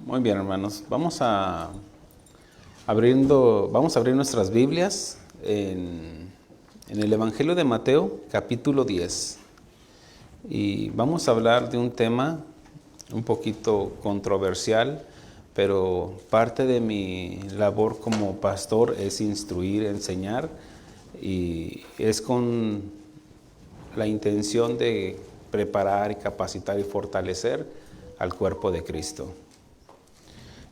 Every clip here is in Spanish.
Muy bien, hermanos. Vamos a abrir nuestras Biblias en el Evangelio de Mateo, capítulo 10. Y vamos a hablar de un tema un poquito controversial, pero parte de mi labor como pastor es instruir, enseñar, y es con la intención de preparar, capacitar y fortalecer al cuerpo de Cristo.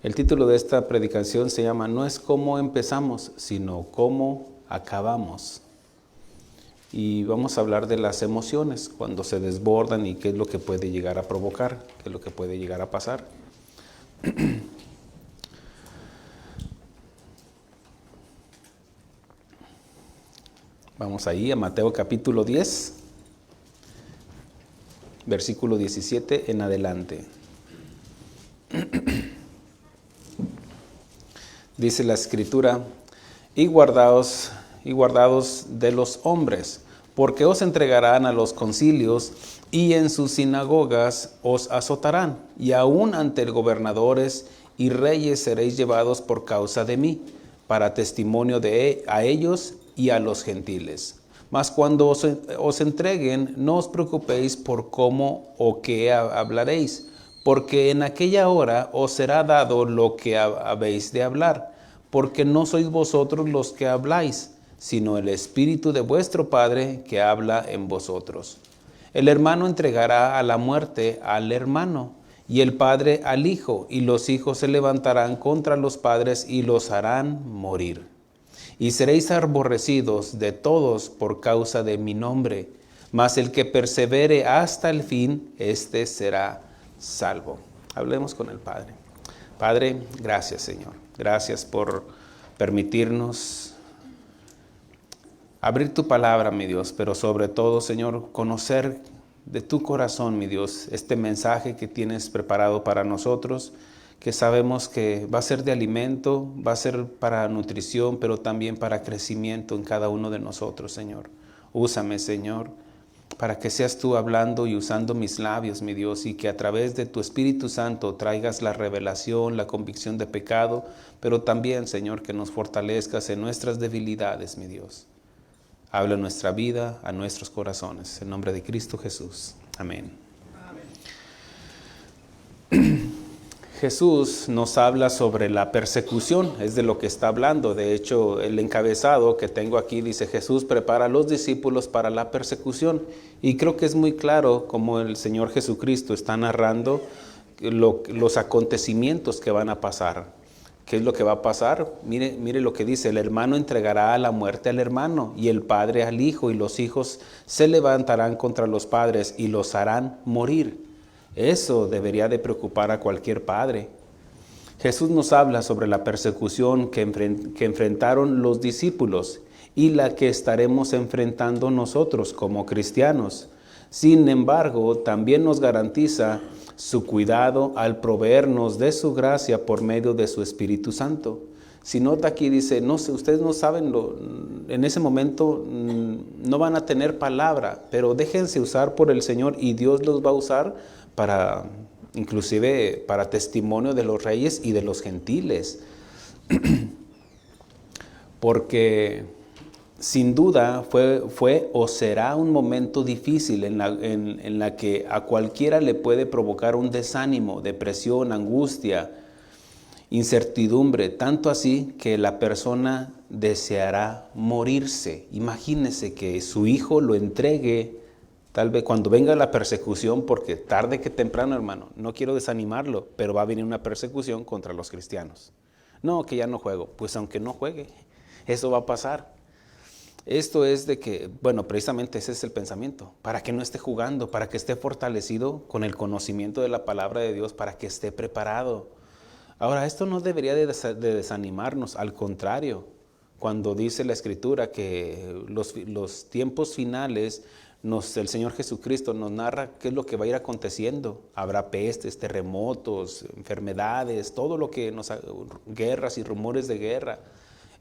El título de esta predicación se llama No es cómo empezamos, sino cómo acabamos. Y vamos a hablar de las emociones, cuando se desbordan y qué es lo que puede llegar a provocar, qué es lo que puede llegar a pasar. Vamos ahí a Mateo capítulo 10, versículo 17 en adelante. Dice la Escritura, y guardaos de los hombres, porque os entregarán a los concilios, y en sus sinagogas os azotarán, y aun ante gobernadores y reyes seréis llevados por causa de mí, para testimonio a ellos y a los gentiles. Mas cuando os entreguen, no os preocupéis por cómo o qué hablaréis, porque en aquella hora os será dado lo que habéis de hablar, porque no sois vosotros los que habláis, sino el Espíritu de vuestro Padre que habla en vosotros. El hermano entregará a la muerte al hermano, y el padre al hijo, y los hijos se levantarán contra los padres y los harán morir. Y seréis aborrecidos de todos por causa de mi nombre, mas el que persevere hasta el fin, éste será salvo. Hablemos con el Padre. Padre, gracias, Señor. Gracias por permitirnos abrir tu palabra, mi Dios, pero sobre todo, Señor, conocer de tu corazón, mi Dios, este mensaje que tienes preparado para nosotros, que sabemos que va a ser de alimento, va a ser para nutrición, pero también para crecimiento en cada uno de nosotros, Señor. Úsame, Señor, para que seas tú hablando y usando mis labios, mi Dios, y que a través de tu Espíritu Santo traigas la revelación, la convicción de pecado, pero también, Señor, que nos fortalezcas en nuestras debilidades, mi Dios. Habla en nuestra vida, a nuestros corazones. En nombre de Cristo Jesús. Amén. Jesús nos habla sobre la persecución, es de lo que está hablando. De hecho, el encabezado que tengo aquí dice, Jesús prepara a los discípulos para la persecución. Y creo que es muy claro cómo el Señor Jesucristo está narrando los acontecimientos que van a pasar. ¿Qué es lo que va a pasar? Mire lo que dice, el hermano entregará a la muerte al hermano, y el padre al hijo, y los hijos se levantarán contra los padres y los harán morir. Eso debería de preocupar a cualquier padre. Jesús nos habla sobre la persecución que enfrentaron los discípulos y la que estaremos enfrentando nosotros como cristianos. Sin embargo, también nos garantiza su cuidado al proveernos de su gracia por medio de su Espíritu Santo. Si nota aquí dice, no sé, ustedes no saben, en ese momento no van a tener palabra, pero déjense usar por el Señor y Dios los va a usar inclusive para testimonio de los reyes y de los gentiles. Porque sin duda fue o será un momento difícil en la que a cualquiera le puede provocar un desánimo, depresión, angustia, incertidumbre, tanto así que la persona deseará morirse. Imagínese que su hijo lo entregue, tal vez cuando venga la persecución, porque tarde que temprano, hermano, no quiero desanimarlo, pero va a venir una persecución contra los cristianos. No, que ya no juego. Pues aunque no juegue, eso va a pasar. Esto es de que, bueno, precisamente ese es el pensamiento, para que no esté jugando, para que esté fortalecido con el conocimiento de la palabra de Dios, para que esté preparado. Ahora, esto no debería de desanimarnos, al contrario, cuando dice la Escritura que los tiempos finales, el Señor Jesucristo nos narra qué es lo que va a ir aconteciendo. Habrá pestes, terremotos, enfermedades, todo lo que guerras y rumores de guerra.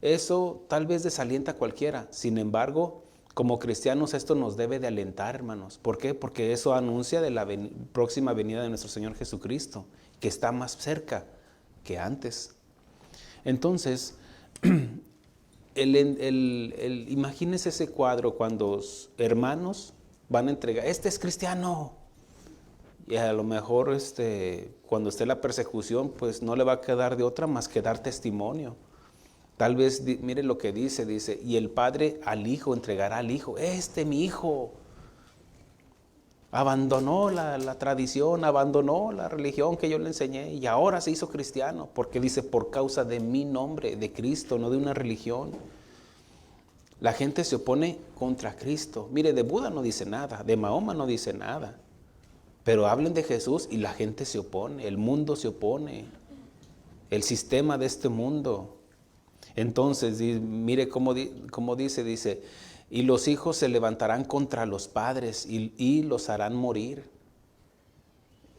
Eso tal vez desalienta a cualquiera. Sin embargo, como cristianos esto nos debe de alentar, hermanos. ¿Por qué? Porque eso anuncia de la próxima venida de nuestro Señor Jesucristo, que está más cerca. que antes. Entonces, imagínese ese cuadro cuando hermanos van a entregar, este es cristiano. Y a lo mejor cuando esté la persecución, pues no le va a quedar de otra más que dar testimonio. Tal vez, mire lo que dice, y el padre al hijo entregará al hijo. Mi hijo abandonó la tradición, abandonó la religión que yo le enseñé y ahora se hizo cristiano. Porque dice, por causa de mi nombre, de Cristo, no de una religión. La gente se opone contra Cristo. Mire, de Buda no dice nada, de Mahoma no dice nada. Pero hablen de Jesús y la gente se opone, el mundo se opone, el sistema de este mundo. Entonces, mire cómo dice, y los hijos se levantarán contra los padres y los harán morir.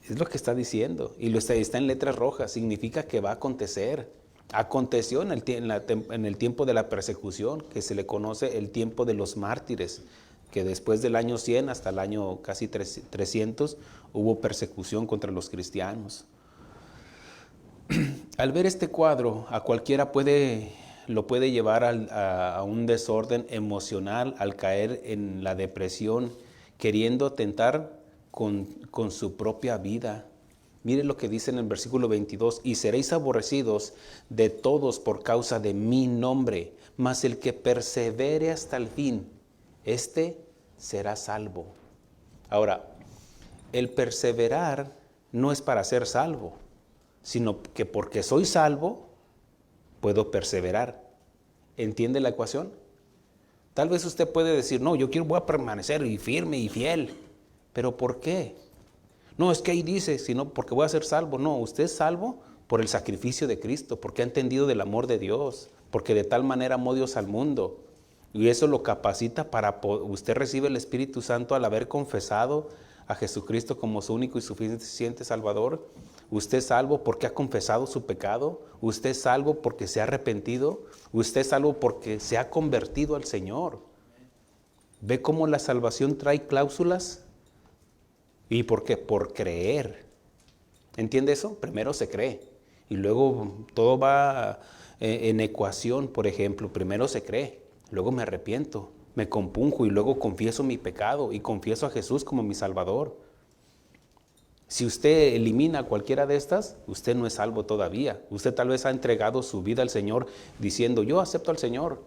Es lo que está diciendo, y está en letras rojas, significa que va a acontecer. Aconteció en el tiempo de la persecución, que se le conoce el tiempo de los mártires, que después del año 100 hasta el año casi 300 hubo persecución contra los cristianos. Al ver este cuadro, a cualquiera lo puede llevar a un desorden emocional, al caer en la depresión, queriendo atentar con su propia vida. Mire lo que dice en el versículo 22, y seréis aborrecidos de todos por causa de mi nombre, mas el que persevere hasta el fin, será salvo. Ahora, el perseverar no es para ser salvo, sino que porque soy salvo, puedo perseverar. ¿Entiende la ecuación? Tal vez usted puede decir, no, voy a permanecer firme y fiel. ¿Pero por qué? No, es que ahí dice, sino porque voy a ser salvo. No, usted es salvo por el sacrificio de Cristo, porque ha entendido del amor de Dios, porque de tal manera amó Dios al mundo. Y eso lo capacita para usted recibe el Espíritu Santo al haber confesado a Jesucristo como su único y suficiente Salvador. Usted es salvo porque ha confesado su pecado. Usted es salvo porque se ha arrepentido. Usted es salvo porque se ha convertido al Señor. ¿Ve cómo la salvación trae cláusulas? ¿Y por qué? Por creer. ¿Entiende eso? Primero se cree y luego todo va en ecuación. Por ejemplo, primero se cree, luego me arrepiento, me compunjo y luego confieso mi pecado y confieso a Jesús como mi Salvador. Si usted elimina cualquiera de estas, usted no es salvo todavía. Usted tal vez ha entregado su vida al Señor diciendo, yo acepto al Señor.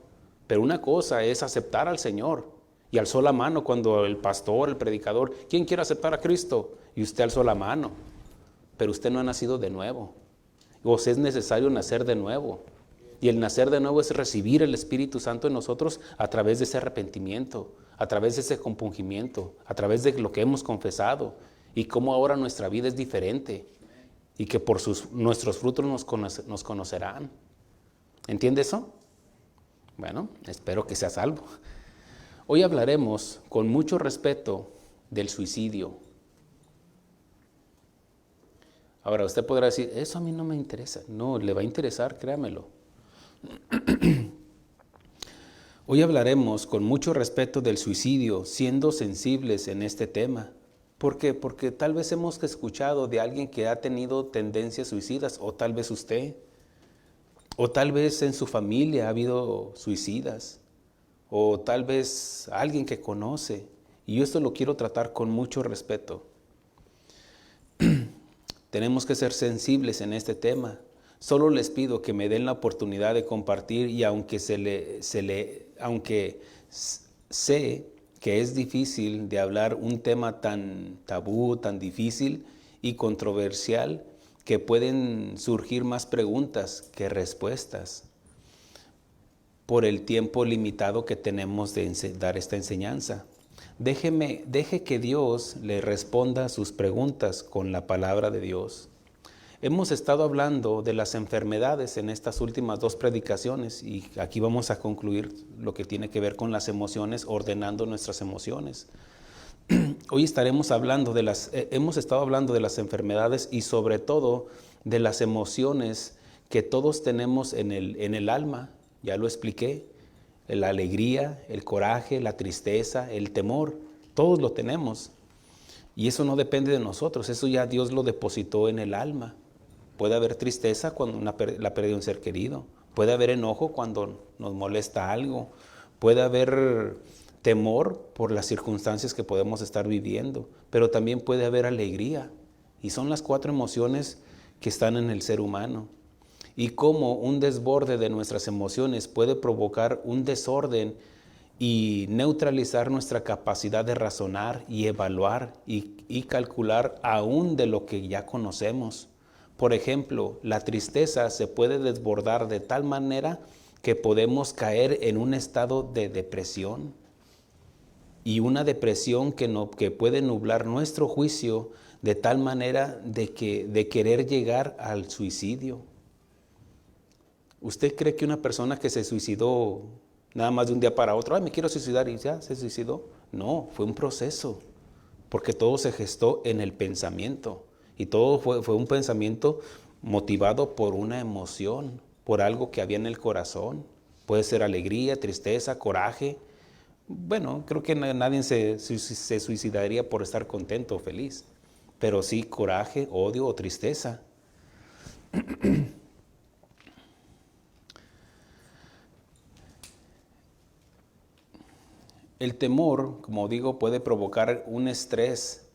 Pero una cosa es aceptar al Señor. Y alzó la mano cuando el pastor, el predicador, ¿quién quiere aceptar a Cristo? Y usted alzó la mano. Pero usted no ha nacido de nuevo. O sea, es necesario nacer de nuevo. Y el nacer de nuevo es recibir el Espíritu Santo en nosotros a través de ese arrepentimiento, a través de ese compungimiento, a través de lo que hemos confesado. Y cómo ahora nuestra vida es diferente. Y que por nuestros frutos nos conocerán. ¿Entiende eso? Bueno, espero que sea salvo. Hoy hablaremos con mucho respeto del suicidio. Ahora, usted podrá decir, eso a mí no me interesa. No, le va a interesar, créamelo. Hoy hablaremos con mucho respeto del suicidio, siendo sensibles en este tema. ¿Por qué? Porque tal vez hemos escuchado de alguien que ha tenido tendencias suicidas, o tal vez usted, o tal vez en su familia ha habido suicidas, o tal vez alguien que conoce. Y yo esto lo quiero tratar con mucho respeto. Tenemos que ser sensibles en este tema. Solo les pido que me den la oportunidad de compartir y aunque sé que es difícil de hablar un tema tan tabú, tan difícil y controversial, que pueden surgir más preguntas que respuestas por el tiempo limitado que tenemos de dar esta enseñanza. Deje que Dios le responda a sus preguntas con la palabra de Dios. Hemos estado hablando de las enfermedades en estas últimas 2 predicaciones y aquí vamos a concluir lo que tiene que ver con las emociones, ordenando nuestras emociones. Hoy hemos estado hablando de las enfermedades y sobre todo de las emociones que todos tenemos en el alma. Ya lo expliqué, la alegría, el coraje, la tristeza, el temor, todos lo tenemos. Y eso no depende de nosotros, eso ya Dios lo depositó en el alma. Puede haber tristeza cuando la pérdida de un ser querido. Puede haber enojo cuando nos molesta algo. Puede haber temor por las circunstancias que podemos estar viviendo. Pero también puede haber alegría. Y son las 4 emociones que están en el ser humano. Y cómo un desborde de nuestras emociones puede provocar un desorden y neutralizar nuestra capacidad de razonar y evaluar y calcular aún de lo que ya conocemos. Por ejemplo, la tristeza se puede desbordar de tal manera que podemos caer en un estado de depresión, y una depresión que puede nublar nuestro juicio de tal manera de querer llegar al suicidio. ¿Usted cree que una persona que se suicidó nada más de un día para otro, ay, me quiero suicidar y ya se suicidó? No, fue un proceso, porque todo se gestó en el pensamiento, y todo fue un pensamiento motivado por una emoción, por algo que había en el corazón. Puede ser alegría, tristeza, coraje. Bueno, creo que nadie se suicidaría por estar contento o feliz, pero sí coraje, odio o tristeza. El temor, como digo, puede provocar un estrés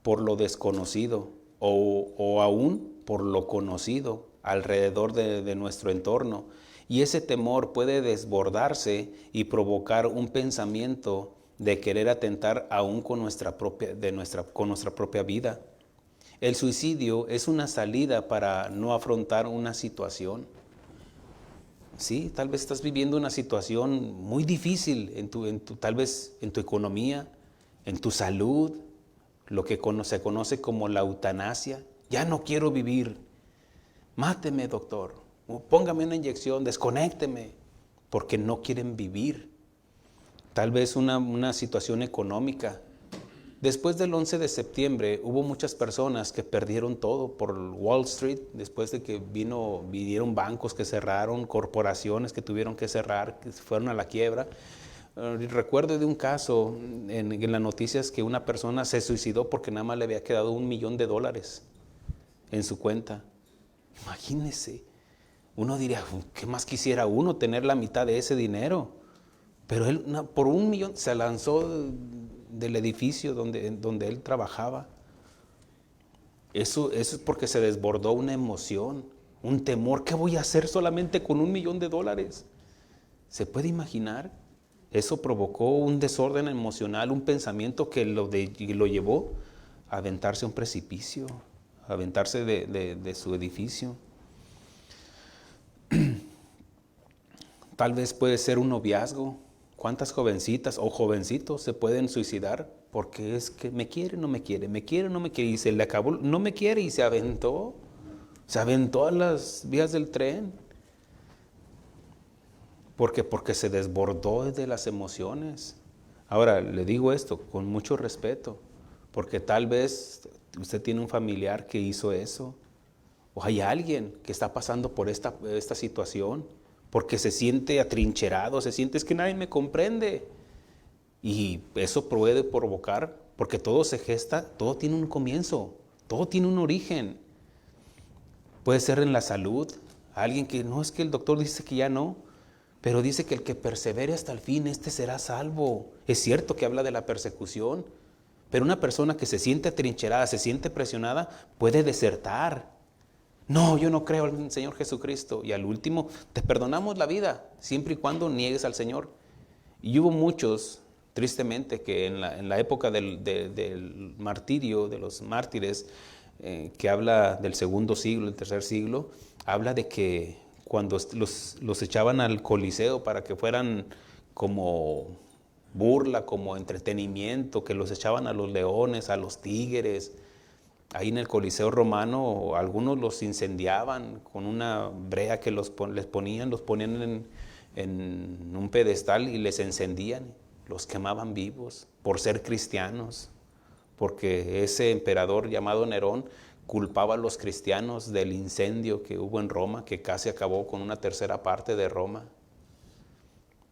por lo desconocido o aún por lo conocido alrededor de nuestro entorno. Y ese temor puede desbordarse y provocar un pensamiento de querer atentar aún con nuestra propia vida. El suicidio es una salida para no afrontar una situación. Sí, tal vez estás viviendo una situación muy difícil tal vez en tu economía, en tu salud, lo que se conoce como la eutanasia. Ya no quiero vivir. Máteme, doctor. O póngame una inyección, desconécteme, porque no quieren vivir. Tal vez una situación económica. Después del 11 de septiembre hubo muchas personas que perdieron todo por Wall Street, después de que vinieron bancos que cerraron, corporaciones que tuvieron que cerrar, que fueron a la quiebra. Recuerdo de un caso en las noticias que una persona se suicidó porque nada más le había quedado $1 millón en su cuenta. Imagínese, uno diría, ¿qué más quisiera uno? Tener la mitad de ese dinero. Pero él por $1 millón se lanzó del edificio donde él trabajaba. Eso es porque se desbordó una emoción, un temor. ¿Qué voy a hacer solamente con $1 millón? ¿Se puede imaginar? Eso provocó un desorden emocional, un pensamiento que lo llevó a aventarse a un precipicio, a aventarse de su edificio. Tal vez puede ser un noviazgo. ¿Cuántas jovencitas o jovencitos se pueden suicidar porque es que me quiere, no me quiere, me quiere, no me quiere, y se le acabó, no me quiere, y se aventó a las vías del tren? Porque se desbordó de las emociones. Ahora, le digo esto con mucho respeto, porque tal vez usted tiene un familiar que hizo eso, o hay alguien que está pasando por esta situación, porque se siente atrincherado, se siente, es que nadie me comprende. Y eso puede provocar, porque todo se gesta, todo tiene un comienzo, todo tiene un origen. Puede ser en la salud, alguien que no, es que el doctor dice que ya no, pero dice que el que persevere hasta el fin, este será salvo. Es cierto que habla de la persecución, pero una persona que se siente atrincherada, se siente presionada, puede desertar. No, yo no creo en el Señor Jesucristo. Y al último, te perdonamos la vida, siempre y cuando niegues al Señor. Y hubo muchos, tristemente, que en la época del martirio, de los mártires, que habla del segundo siglo, el tercer siglo, habla de que cuando los echaban al Coliseo para que fueran como burla, como entretenimiento, que los echaban a los leones, a los tigres. Ahí en el Coliseo romano algunos los incendiaban con una brea que los ponían en un pedestal y les encendían, los quemaban vivos por ser cristianos, porque ese emperador llamado Nerón culpaba a los cristianos del incendio que hubo en Roma, que casi acabó con una tercera parte de Roma.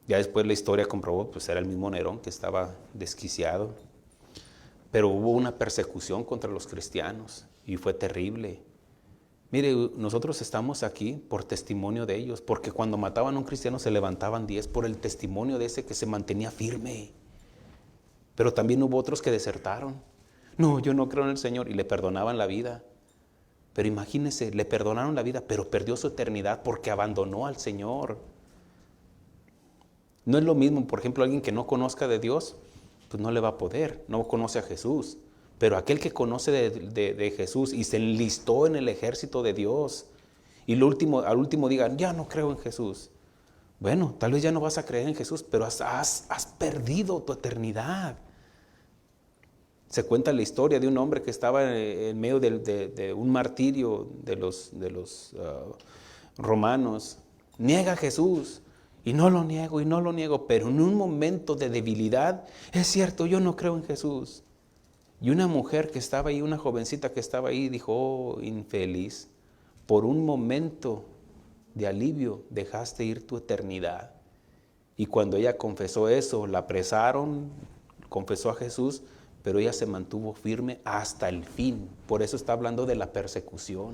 Ya después la historia comprobó, pues era el mismo Nerón que estaba desquiciado. Pero hubo una persecución contra los cristianos y fue terrible. Mire, nosotros estamos aquí por testimonio de ellos, porque cuando mataban a un cristiano se levantaban 10 por el testimonio de ese que se mantenía firme. Pero también hubo otros que desertaron. No, yo no creo en el Señor, y le perdonaban la vida. Pero imagínense, le perdonaron la vida, pero perdió su eternidad porque abandonó al Señor. No es lo mismo, por ejemplo, alguien que no conozca de Dios, pues no le va a poder, no conoce a Jesús. Pero aquel que conoce de Jesús y se enlistó en el ejército de Dios, y al último digan, ya no creo en Jesús. Bueno, tal vez ya no vas a creer en Jesús, pero has perdido tu eternidad. Se cuenta la historia de un hombre que estaba en medio de un martirio de los romanos. Niega a Jesús. Y no lo niego, pero en un momento de debilidad, es cierto, yo no creo en Jesús. Y una mujer que estaba ahí, una jovencita que estaba ahí, dijo, oh, infeliz, por un momento de alivio dejaste ir tu eternidad. Y cuando ella confesó eso, la apresaron, confesó a Jesús, pero ella se mantuvo firme hasta el fin. Por eso está hablando de la persecución.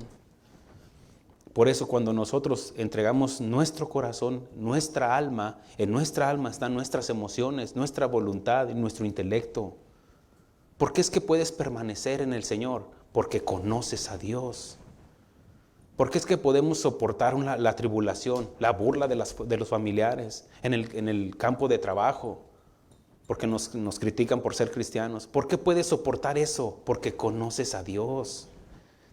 Por eso cuando nosotros entregamos nuestro corazón, nuestra alma, en nuestra alma están nuestras emociones, nuestra voluntad y nuestro intelecto. ¿Por qué es que puedes permanecer en el Señor? Porque conoces a Dios. ¿Por qué es que podemos soportar la tribulación, la burla de los familiares en el campo de trabajo? Porque nos critican por ser cristianos. ¿Por qué puedes soportar eso? Porque conoces a Dios.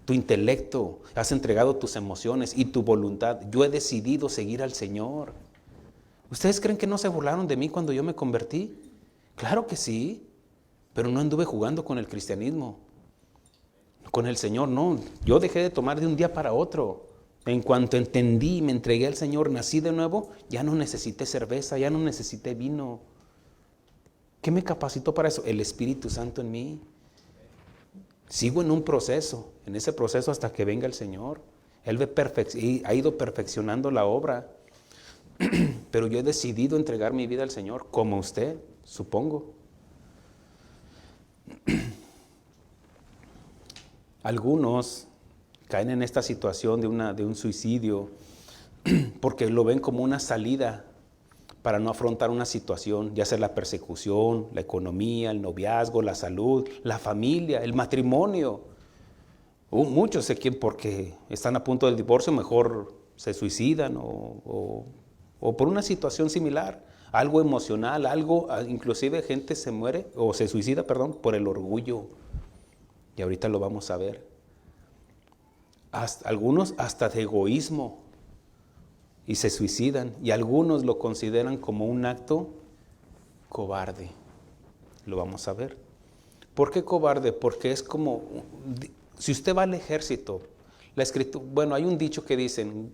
Tu intelecto, has entregado tus emociones y tu voluntad. Yo he decidido seguir al Señor. ¿Ustedes creen que no se burlaron de mí cuando yo me convertí? Claro que sí, pero no anduve jugando con el cristianismo. Con el Señor no, yo dejé de tomar de un día para otro. En cuanto entendí y me entregué al Señor, nací de nuevo, ya no necesité cerveza, ya no necesité vino. ¿Qué me capacitó para eso? El Espíritu Santo en mí. Sigo en un proceso, en ese proceso hasta que venga el Señor. Él ha ido perfeccionando la obra, pero yo he decidido entregar mi vida al Señor, como usted, supongo. Algunos caen en esta situación de un suicidio porque lo ven como una salida para no afrontar una situación, ya sea la persecución, la economía, el noviazgo, la salud, la familia, el matrimonio. Muchos sé que porque están a punto del divorcio mejor se suicidan o por una situación similar, algo emocional, inclusive gente se muere o se suicida, por el orgullo. Y ahorita lo vamos a ver. Algunos hasta de egoísmo y se suicidan, y algunos lo consideran como un acto cobarde. Lo vamos a ver. ¿Por qué cobarde? Porque es como, si usted va al ejército, la escritura, bueno, hay un dicho que dicen,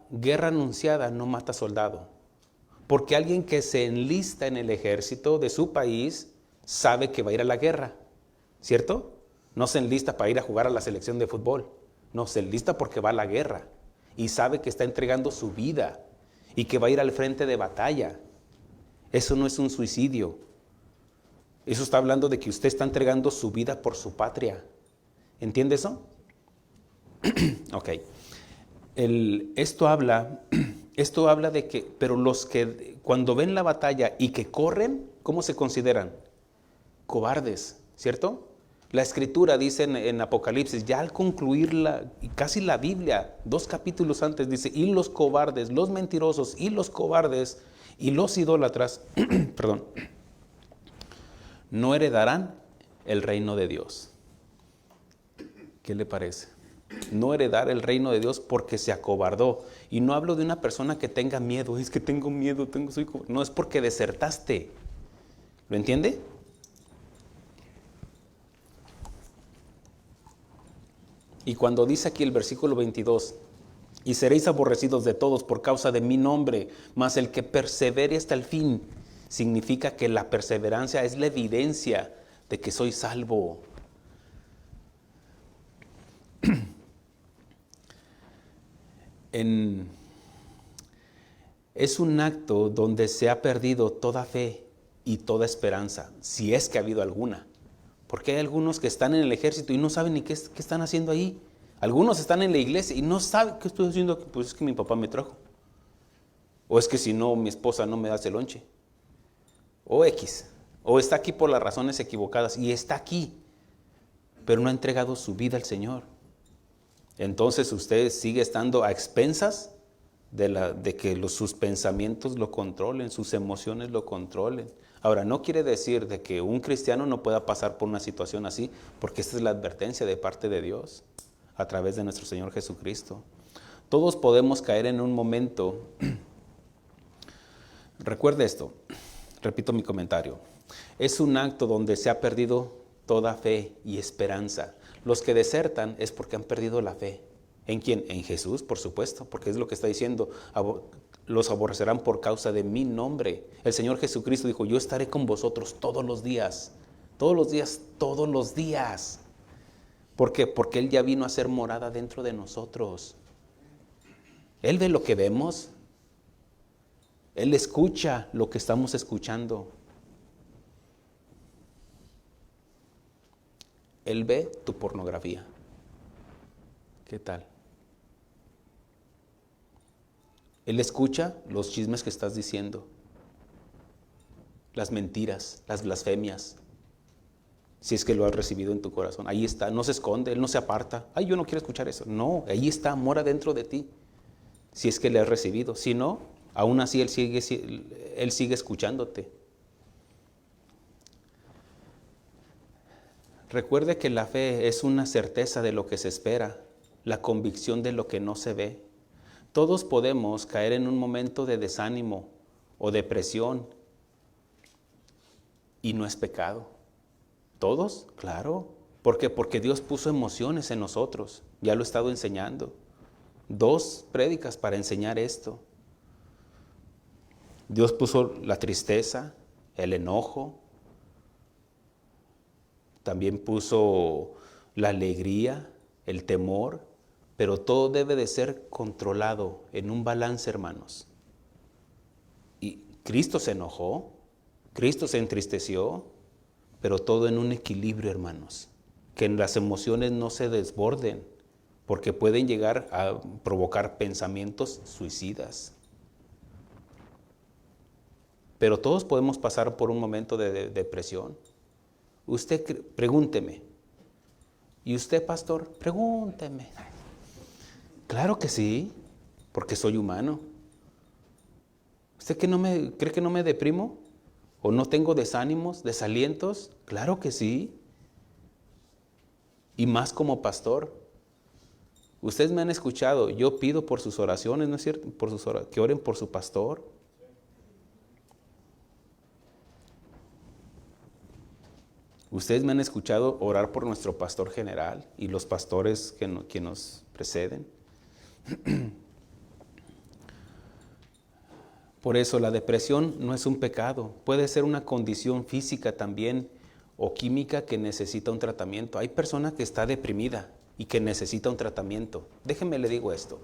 guerra anunciada no mata soldado. Porque alguien que se enlista en el ejército de su país sabe que va a ir a la guerra, ¿cierto? No se enlista para ir a jugar a la selección de fútbol, no, se enlista porque va a la guerra. Y sabe que está entregando su vida y que va a ir al frente de batalla. Eso no es un suicidio. Eso está hablando de que usted está entregando su vida por su patria. ¿Entiende eso? Ok. Esto habla de que, pero los que cuando ven la batalla y que corren, ¿cómo se consideran? Cobardes, ¿cierto? La escritura dice en Apocalipsis, ya al concluir casi la Biblia, 2 capítulos antes, dice, y los cobardes, los mentirosos, y los cobardes, y los idólatras, perdón, no heredarán el reino de Dios. ¿Qué le parece? No heredar el reino de Dios porque se acobardó. Y no hablo de una persona que tenga miedo, es que tengo miedo, no, es porque desertaste. ¿Lo entiende? Y cuando dice aquí el versículo 22, y seréis aborrecidos de todos por causa de mi nombre, mas el que persevere hasta el fin, significa que la perseverancia es la evidencia de que soy salvo. Es un acto donde se ha perdido toda fe y toda esperanza, si es que ha habido alguna. Porque hay algunos que están en el ejército y no saben ni qué están haciendo ahí. Algunos están en la iglesia y no saben qué estoy haciendo aquí. Pues es que mi papá me trajo. O es que si no, mi esposa no me da ese lonche. O X. O está aquí por las razones equivocadas. Y está aquí, pero no ha entregado su vida al Señor. Entonces usted sigue estando a expensas de que sus pensamientos lo controlen, sus emociones lo controlen. Ahora, no quiere decir de que un cristiano no pueda pasar por una situación así, porque esta es la advertencia de parte de Dios a través de nuestro Señor Jesucristo. Todos podemos caer en un momento. Recuerde esto, repito mi comentario. Es un acto donde se ha perdido toda fe y esperanza. Los que desertan es porque han perdido la fe. ¿En quién? En Jesús, por supuesto, porque es lo que está diciendo. Los aborrecerán por causa de mi nombre. El Señor Jesucristo dijo, yo estaré con vosotros todos los días. Todos los días, todos los días. ¿Por qué? Porque Él ya vino a ser morada dentro de nosotros. Él ve lo que vemos. Él escucha lo que estamos escuchando. Él ve tu pornografía. ¿Qué tal? Él escucha los chismes que estás diciendo, las mentiras, las blasfemias. Si es que lo has recibido en tu corazón, ahí está, no se esconde, Él no se aparta. Ay, yo no quiero escuchar eso. No, ahí está, mora dentro de ti. Si es que le has recibido. Si no, aún así Él sigue escuchándote. Recuerde que la fe es una certeza de lo que se espera, la convicción de lo que no se ve. Todos podemos caer en un momento de desánimo o depresión y no es pecado. ¿Todos? Claro. ¿Por qué? Porque Dios puso emociones en nosotros. Ya lo he estado enseñando. 2 prédicas para enseñar esto. Dios puso la tristeza, el enojo. También puso la alegría, el temor. Pero todo debe de ser controlado en un balance, hermanos. Y Cristo se enojó, Cristo se entristeció, pero todo en un equilibrio, hermanos. Que las emociones no se desborden, porque pueden llegar a provocar pensamientos suicidas. Pero todos podemos pasar por un momento de depresión. Usted pregúnteme. ¿Y usted, pastor? Pregúnteme. Claro que sí, porque soy humano. ¿Usted cree que no me deprimo? ¿O no tengo desánimos, desalientos? Claro que sí. Y más como pastor. Ustedes me han escuchado, yo pido por sus oraciones, ¿no es cierto? Que oren por su pastor. Ustedes me han escuchado orar por nuestro pastor general y los pastores que nos preceden. Por eso la depresión no es un pecado, puede ser una condición física también o química que necesita un tratamiento. Hay persona que está deprimida y que necesita un tratamiento. Déjenme le digo esto.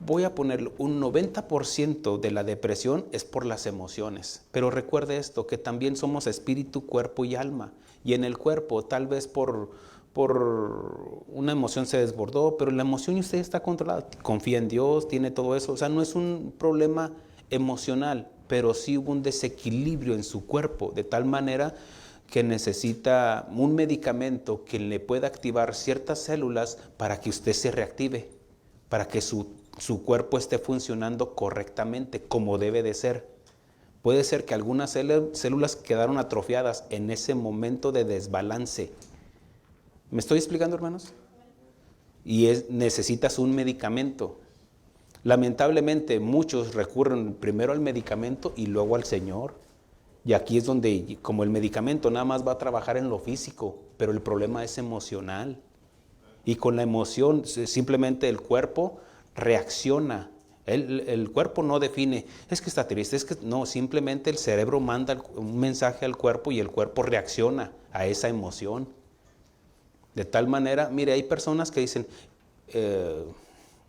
Voy a ponerlo, un 90% de la depresión es por las emociones. Pero recuerde esto, que también somos espíritu, cuerpo y alma. Y en el cuerpo, tal vez por una emoción se desbordó, pero la emoción usted está controlada. Confía en Dios, tiene todo eso. O sea, no es un problema emocional, pero sí hubo un desequilibrio en su cuerpo, de tal manera que necesita un medicamento que le pueda activar ciertas células para que usted se reactive, para que su cuerpo esté funcionando correctamente, como debe de ser. Puede ser que algunas células quedaron atrofiadas en ese momento de desbalance. ¿Me estoy explicando, hermanos? Y necesitas un medicamento. Lamentablemente, muchos recurren primero al medicamento y luego al Señor. Y aquí es donde, como el medicamento nada más va a trabajar en lo físico, pero el problema es emocional. Y con la emoción, simplemente el cuerpo reacciona. El cuerpo no define, es que está triste, no, simplemente el cerebro manda un mensaje al cuerpo y el cuerpo reacciona a esa emoción. De tal manera, mire, hay personas que dicen,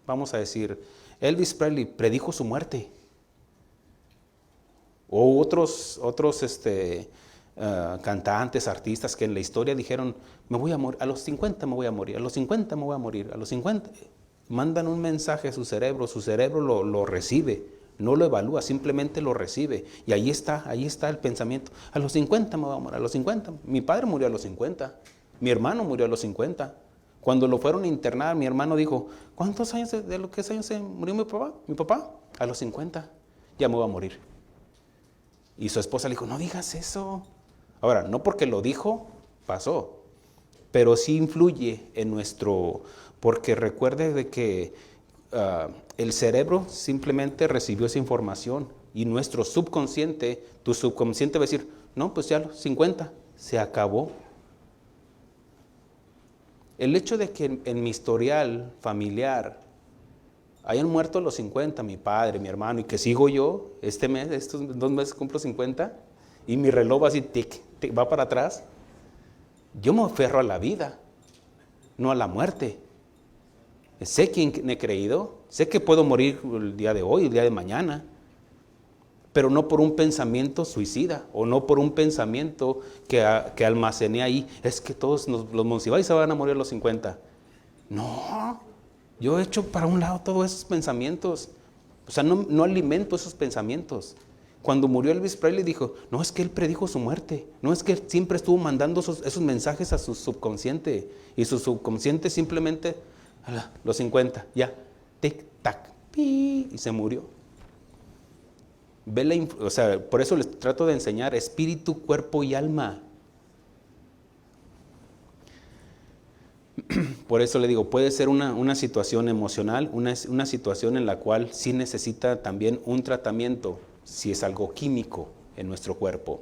vamos a decir, Elvis Presley predijo su muerte. O otros cantantes, artistas que en la historia dijeron, me voy a morir, a los 50 me voy a morir, a los 50 me voy a morir, a los 50. Mandan un mensaje a su cerebro lo recibe, no lo evalúa, simplemente lo recibe. Y ahí está el pensamiento, a los 50 me voy a morir, a los 50. Mi padre murió a los 50, mi hermano murió a los 50. Cuando lo fueron a internar, mi hermano dijo, ¿cuántos años, de los que años se murió mi papá? Mi papá, a los 50, ya me voy a morir. Y su esposa le dijo, no digas eso. Ahora, no porque lo dijo, pasó, pero sí influye en nuestro, porque recuerde de que el cerebro simplemente recibió esa información y nuestro subconsciente, tu subconsciente va a decir, no, pues ya los 50, se acabó. El hecho de que en mi historial familiar hayan muerto a los 50, mi padre, mi hermano, y que sigo yo, estos 2 meses cumplo 50, y mi reloj va así, tic, tic, va para atrás, yo me aferro a la vida, no a la muerte. Sé quién he creído, sé que puedo morir el día de hoy, el día de mañana, pero no por un pensamiento suicida, o no por un pensamiento que almacené ahí, es que todos los monsiváis se van a morir a los 50. No, yo he hecho para un lado todos esos pensamientos, o sea, no alimento esos pensamientos. Cuando murió Elvis Presley dijo, no es que él predijo su muerte, no es que él siempre estuvo mandando esos mensajes a su subconsciente, y su subconsciente simplemente, los 50, ya, tic, tac, pi, y se murió. O sea, por eso les trato de enseñar espíritu, cuerpo y alma. Por eso le digo, puede ser una situación emocional, una situación en la cual sí necesita también un tratamiento, si es algo químico en nuestro cuerpo.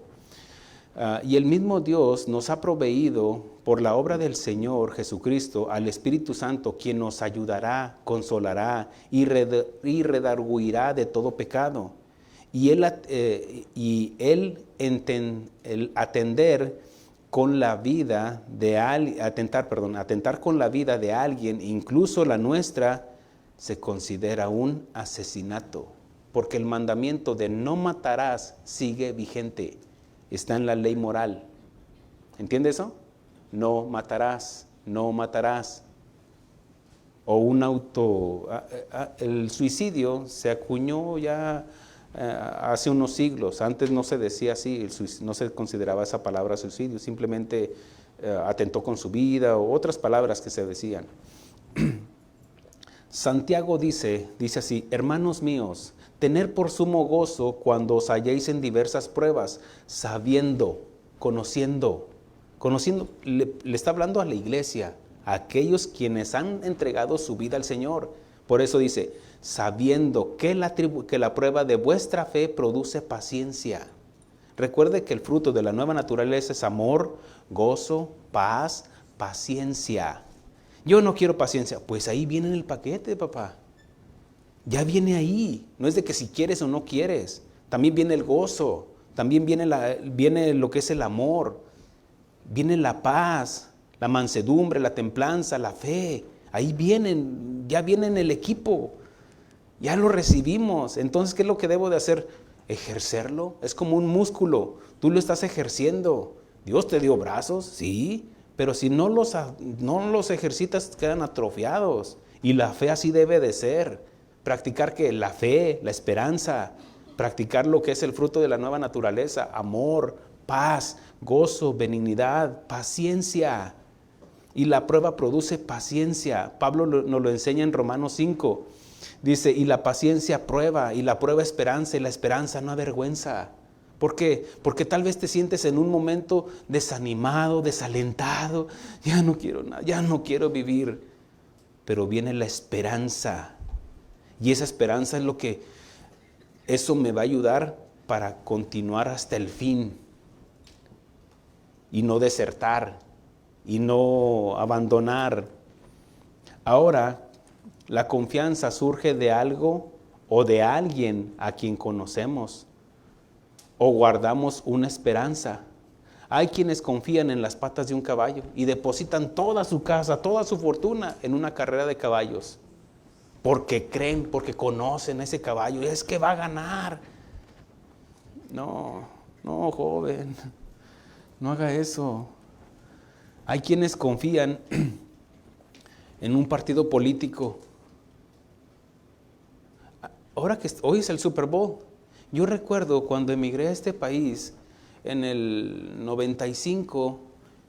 Y el mismo Dios nos ha proveído por la obra del Señor Jesucristo al Espíritu Santo, quien nos ayudará, consolará y redarguirá de todo pecado. Y el atender con la vida de atentar con la vida de alguien, incluso la nuestra, se considera un asesinato, porque el mandamiento de no matarás sigue vigente, está en la ley moral. ¿Entiende eso? No matarás, no matarás. O el suicidio se acuñó ya hace unos siglos. Antes no se decía así, no se consideraba esa palabra suicidio, simplemente atentó con su vida o otras palabras que se decían. Santiago dice así, hermanos míos, tener por sumo gozo cuando os halléis en diversas pruebas, sabiendo, conociendo, le está hablando a la iglesia, a aquellos quienes han entregado su vida al Señor. Por eso dice, sabiendo que la prueba de vuestra fe produce paciencia. Recuerde que el fruto de la nueva naturaleza es amor, gozo, paz, paciencia. Yo no quiero paciencia, pues ahí viene en el paquete, papá. Ya viene ahí, no es de que si quieres o no quieres. También viene el gozo, también viene lo que es el amor, viene la paz, la mansedumbre, la templanza, la fe. Ahí ya viene en el equipo, ya lo recibimos. Entonces, ¿qué es lo que debo de hacer? Ejercerlo, es como un músculo, tú lo estás ejerciendo. Dios te dio brazos, sí, pero si no los ejercitas quedan atrofiados. Y la fe así debe de ser. Practicar que la fe, la esperanza, practicar lo que es el fruto de la nueva naturaleza, amor, paz, gozo, benignidad, paciencia. Y la prueba produce paciencia. Pablo nos lo enseña en Romanos 5. Dice, y la paciencia prueba, y la prueba esperanza, y la esperanza no avergüenza. ¿Por qué? Porque tal vez te sientes en un momento desanimado, desalentado, ya no quiero nada, ya no quiero vivir. Pero viene la esperanza. Y esa esperanza es eso me va a ayudar para continuar hasta el fin. Y no desertar, y no abandonar. Ahora, la confianza surge de algo o de alguien a quien conocemos o guardamos una esperanza. Hay quienes confían en las patas de un caballo y depositan toda su casa, toda su fortuna en una carrera de caballos. Porque creen, porque conocen a ese caballo, es que va a ganar. No, no, joven, no haga eso. Hay quienes confían en un partido político. Ahora que hoy es el Super Bowl, yo recuerdo cuando emigré a este país en el 95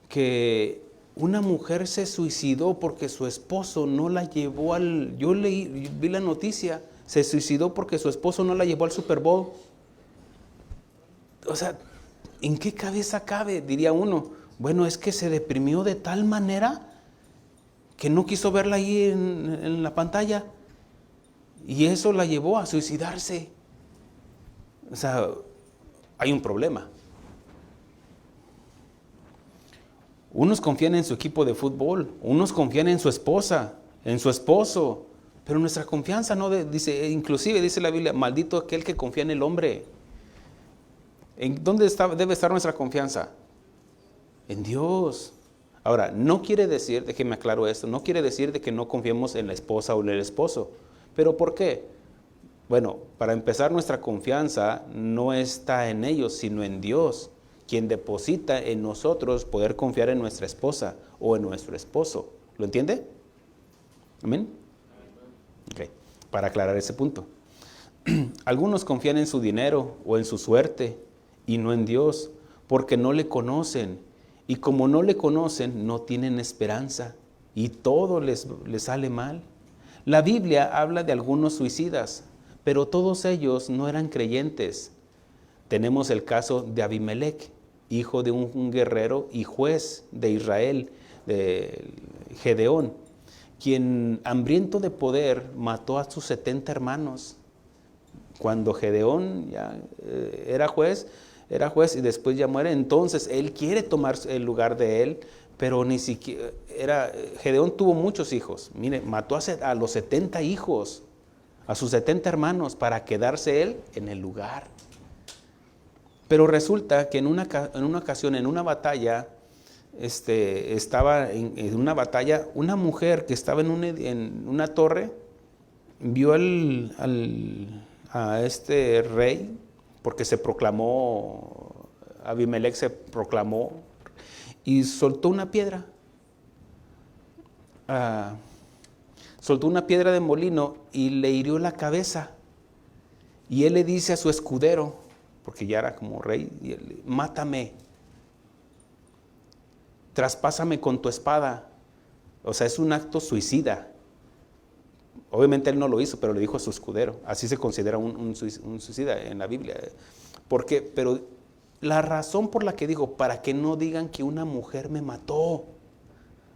que una mujer se suicidó porque su esposo no la llevó yo vi la noticia, se suicidó porque su esposo no la llevó al Super Bowl. O sea, ¿en qué cabeza cabe? Diría uno. Bueno, es que se deprimió de tal manera que no quiso verla ahí en la pantalla. Y eso la llevó a suicidarse. O sea, hay un problema. Unos confían en su equipo de fútbol, unos confían en su esposa, en su esposo, pero nuestra confianza no inclusive dice la Biblia, maldito aquel que confía en el hombre. ¿En dónde debe estar nuestra confianza? En Dios. Ahora, no quiere decir, déjeme aclaro esto, no quiere decir de que no confiemos en la esposa o en el esposo. ¿Pero por qué? Bueno, para empezar, nuestra confianza no está en ellos, sino en Dios, quien deposita en nosotros poder confiar en nuestra esposa o en nuestro esposo. ¿Lo entiende? ¿Amén? Ok, para aclarar ese punto. Algunos confían en su dinero o en su suerte y no en Dios, porque no le conocen. Y como no le conocen, no tienen esperanza y todo les sale mal. La Biblia habla de algunos suicidas, pero todos ellos no eran creyentes. Tenemos el caso de Abimelech, hijo de un guerrero y juez de Israel, de Gedeón, quien hambriento de poder mató a sus 70 hermanos. Cuando Gedeón ya era juez y después ya muere, entonces él quiere tomar el lugar de él, pero ni siquiera Gedeón tuvo muchos hijos. Mire, mató a los 70 hijos, a sus 70 hermanos, para quedarse él en el lugar. Pero resulta que en una ocasión, en una batalla, estaba en una batalla, una mujer que estaba en una torre, vio a este rey, porque se proclamó, Abimelech se proclamó, y soltó una piedra. Soltó una piedra de molino y le hirió la cabeza. Y él le dice a su escudero, porque ya era como rey, y él, mátame, traspásame con tu espada. O sea, es un acto suicida. Obviamente él no lo hizo, pero le dijo a su escudero. Así se considera un suicida en la Biblia. Pero la razón por la que digo, para que no digan que una mujer me mató. O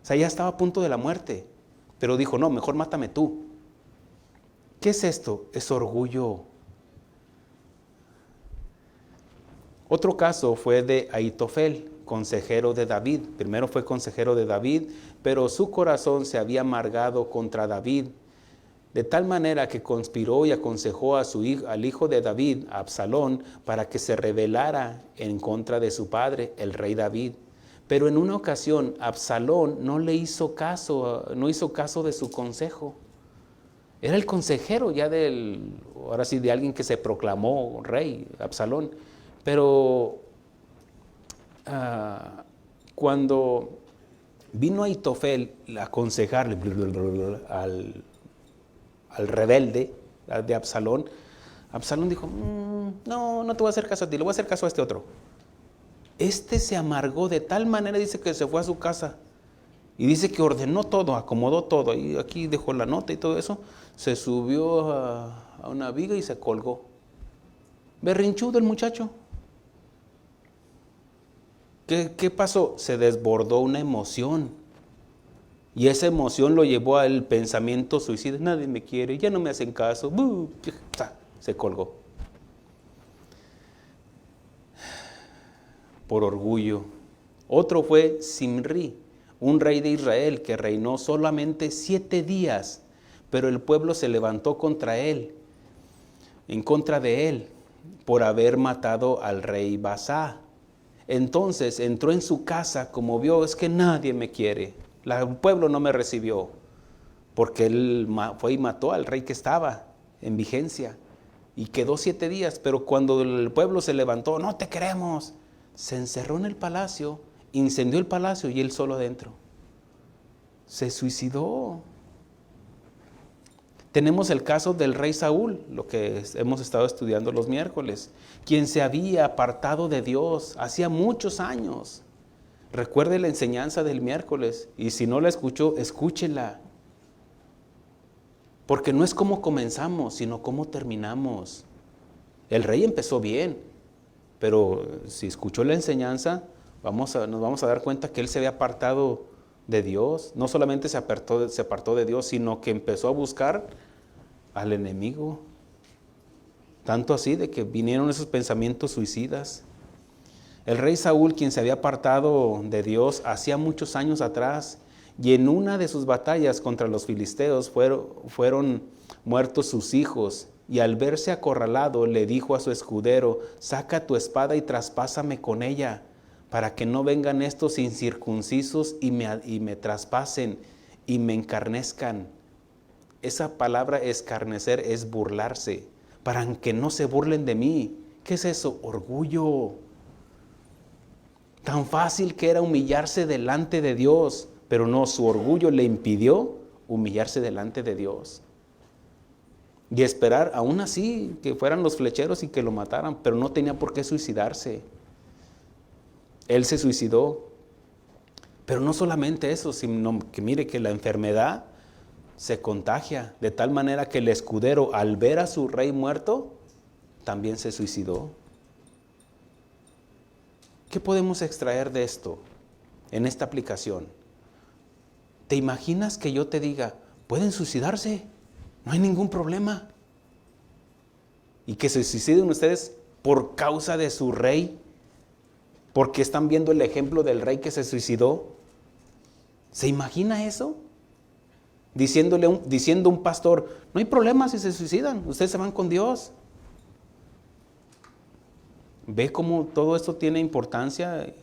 sea, ya estaba a punto de la muerte, pero dijo, no, mejor mátame tú. ¿Qué es esto? Es orgullo. Otro caso fue de Ahitofel, consejero de David. Primero fue consejero de David, pero su corazón se había amargado contra David, de tal manera que conspiró y aconsejó al hijo de David, Absalón, para que se rebelara en contra de su padre, el rey David. Pero en una ocasión, Absalón no hizo caso de su consejo. Era el consejero ya ahora sí, de alguien que se proclamó rey, Absalón. Pero cuando vino Ahitofel a aconsejarle al rebelde de Absalón, Absalón dijo, no te voy a hacer caso a ti, le voy a hacer caso a este otro. Este se amargó de tal manera, dice que se fue a su casa y dice que ordenó todo, acomodó todo, y aquí dejó la nota y todo eso, se subió a una viga y se colgó. Berrinchudo el muchacho. ¿Qué pasó? Se desbordó una emoción. Y esa emoción lo llevó al pensamiento suicida. Nadie me quiere, ya no me hacen caso. Se colgó. Por orgullo. Otro fue Simri, un rey de Israel que reinó solamente 7 días, pero el pueblo se levantó contra él, en contra de él, por haber matado al rey Basá. Entonces entró en su casa, como vio, es que nadie me quiere, el pueblo no me recibió, porque él fue y mató al rey que estaba en vigencia. y quedó 7 días, pero cuando el pueblo se levantó, no te queremos, se encerró en el palacio, incendió el palacio y él solo adentro. Se suicidó. Tenemos el caso del rey Saúl, lo que hemos estado estudiando los miércoles, quien se había apartado de Dios hacía muchos años. Recuerde la enseñanza del miércoles y si no la escuchó, escúchela. Porque no es cómo comenzamos, sino cómo terminamos. El rey empezó bien, pero si escuchó la enseñanza, nos vamos a dar cuenta que él se había apartado de Dios. No solamente se apartó de Dios, sino que empezó a buscar al enemigo. Tanto así de que vinieron esos pensamientos suicidas. El rey Saúl, quien se había apartado de Dios hacía muchos años atrás, y en una de sus batallas contra los filisteos fueron muertos sus hijos, y al verse acorralado le dijo a su escudero, saca tu espada y traspásame con ella, para que no vengan estos incircuncisos y me traspasen y me encarnezcan. Esa palabra escarnecer es burlarse, para que no se burlen de mí. ¿Qué es eso? Orgullo. Tan fácil que era humillarse delante de Dios, pero no, su orgullo le impidió humillarse delante de Dios. Y esperar aún así que fueran los flecheros y que lo mataran, pero no tenía por qué suicidarse. Él se suicidó. Pero no solamente eso, sino que mire que la enfermedad se contagia, de tal manera que el escudero, al ver a su rey muerto, también se suicidó. ¿Qué podemos extraer de esto en esta aplicación? ¿Te imaginas que yo te diga, pueden suicidarse? No hay ningún problema. Y que se suiciden ustedes por causa de su rey, porque están viendo el ejemplo del rey que se suicidó. ¿Se imagina eso? Diciendo un pastor, no hay problema si se suicidan, ustedes se van con Dios. ¿Ve cómo todo esto tiene importancia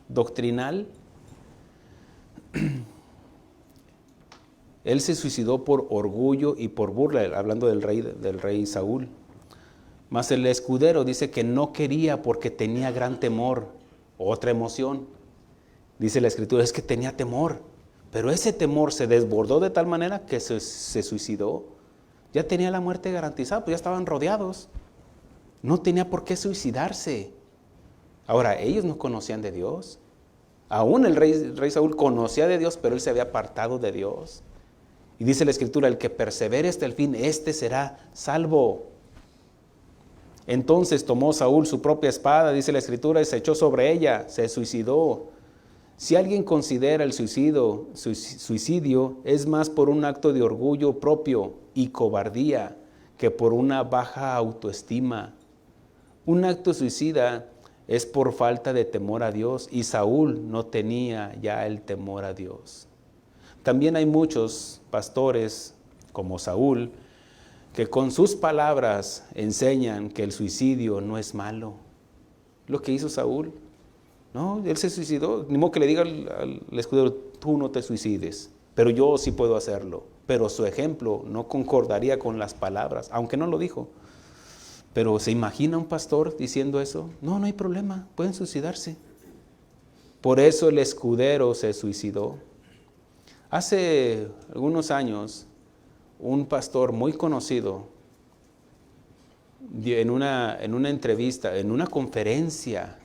doctrinal? Él se suicidó por orgullo y por burla, hablando del rey Saúl. Mas el escudero dice que no quería porque tenía gran temor, otra emoción. Dice la Escritura, es que tenía temor, pero ese temor se desbordó de tal manera que se suicidó. Ya tenía la muerte garantizada, pues ya estaban rodeados. No tenía por qué suicidarse. Ahora, ellos no conocían de Dios. Aún el rey Saúl conocía de Dios, pero él se había apartado de Dios. Y dice la Escritura, el que persevere hasta el fin, este será salvo. Entonces tomó Saúl su propia espada, dice la Escritura, y se echó sobre ella, se suicidó. Si alguien considera el suicidio es más por un acto de orgullo propio y cobardía que por una baja autoestima. Un acto suicida es por falta de temor a Dios, y Saúl no tenía ya el temor a Dios. También hay muchos pastores como Saúl que con sus palabras enseñan que el suicidio no es malo. Lo que hizo Saúl, no, él se suicidó, ni modo que le diga al escudero, tú no te suicides, pero yo sí puedo hacerlo. Pero su ejemplo no concordaría con las palabras, aunque no lo dijo. Pero ¿se imagina un pastor diciendo eso? No, no hay problema, pueden suicidarse. Por eso el escudero se suicidó. Hace algunos años, un pastor muy conocido, en una entrevista, en una conferencia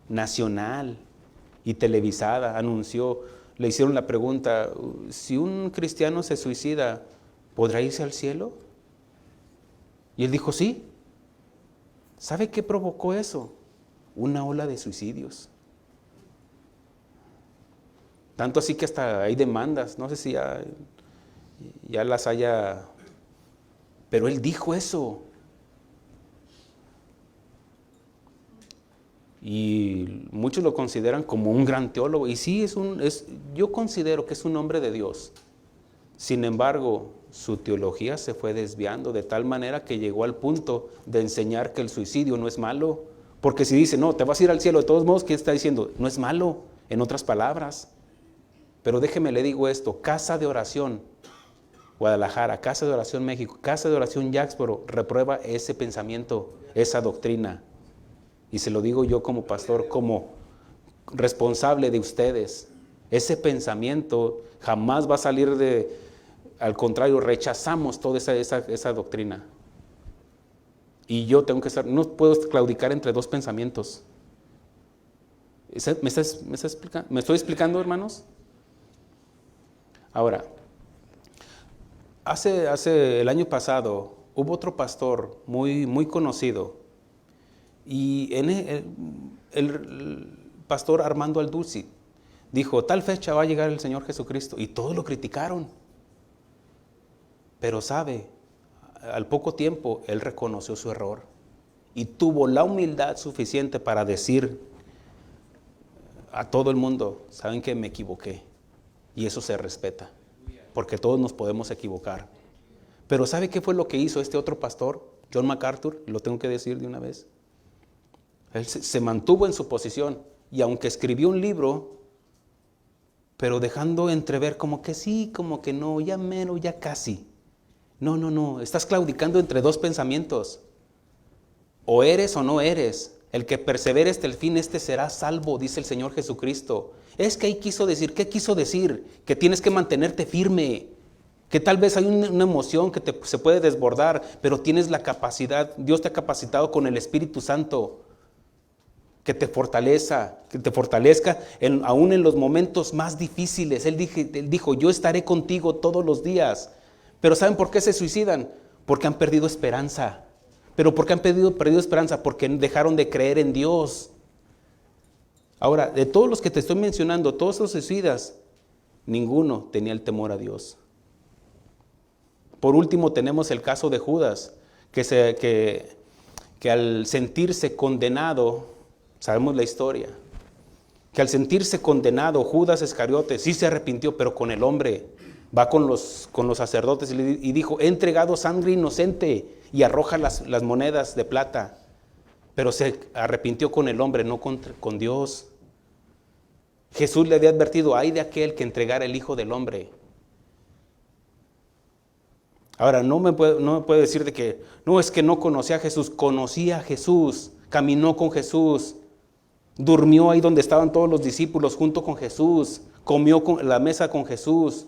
nacional y televisada, anunció, le hicieron la pregunta, si un cristiano se suicida, ¿podrá irse al cielo? Y él dijo, sí. ¿Sabe qué provocó eso? Una ola de suicidios. Tanto así que hasta hay demandas, no sé si ya las haya, pero él dijo eso. Y muchos lo consideran como un gran teólogo, y sí, yo considero que es un hombre de Dios. Sin embargo, su teología se fue desviando de tal manera que llegó al punto de enseñar que el suicidio no es malo. Porque si dice, no, te vas a ir al cielo, de todos modos, ¿qué está diciendo? No es malo, en otras palabras. Pero déjeme le digo esto, casa de oración Guadalajara, Casa de Oración México, Casa de Oración Jacksboro, reprueba ese pensamiento, esa doctrina. Y se lo digo yo como pastor, como responsable de ustedes. Ese pensamiento jamás va a salir de, al contrario, rechazamos toda esa doctrina. Y yo tengo que estar, no puedo claudicar entre dos pensamientos. ¿Me estoy explicando, hermanos? Ahora, hace el año pasado hubo otro pastor muy conocido, y el pastor Armando Alduzzi dijo, tal fecha va a llegar el Señor Jesucristo, y todos lo criticaron. Pero sabe, al poco tiempo él reconoció su error y tuvo la humildad suficiente para decir a todo el mundo, saben que me equivoqué, y eso se respeta, porque todos nos podemos equivocar. Pero ¿sabe qué fue lo que hizo este otro pastor, John MacArthur? Lo tengo que decir de una vez. Él se mantuvo en su posición, y aunque escribió un libro, pero dejando entrever como que sí, como que no, ya menos, ya casi. No, estás claudicando entre dos pensamientos. O eres o no eres. El que persevere hasta el fin, este será salvo, dice el Señor Jesucristo. Es que ahí quiso decir, ¿qué quiso decir? Que tienes que mantenerte firme, que tal vez hay una emoción que se puede desbordar, pero tienes la capacidad, Dios te ha capacitado con el Espíritu Santo, que te fortalezca aún en los momentos más difíciles. Él dijo, yo estaré contigo todos los días. Pero ¿saben por qué se suicidan? Porque han perdido esperanza. ¿Pero por qué han perdido esperanza? Porque dejaron de creer en Dios. Ahora, de todos los que te estoy mencionando, todos esos suicidas, ninguno tenía el temor a Dios. Por último, tenemos el caso de Judas, que al sentirse condenado, sabemos la historia, que al sentirse condenado, Judas Iscariote sí se arrepintió, pero con el hombre. Va con los sacerdotes y dijo, he entregado sangre inocente, y arroja las monedas de plata. Pero se arrepintió con el hombre, no con Dios. Jesús le había advertido, ay de aquel que entregara el Hijo del Hombre. Ahora, no me puede decir de que, no, es que no conocía a Jesús. Conocía a Jesús, caminó con Jesús, durmió ahí donde estaban todos los discípulos junto con Jesús, comió con la mesa con Jesús.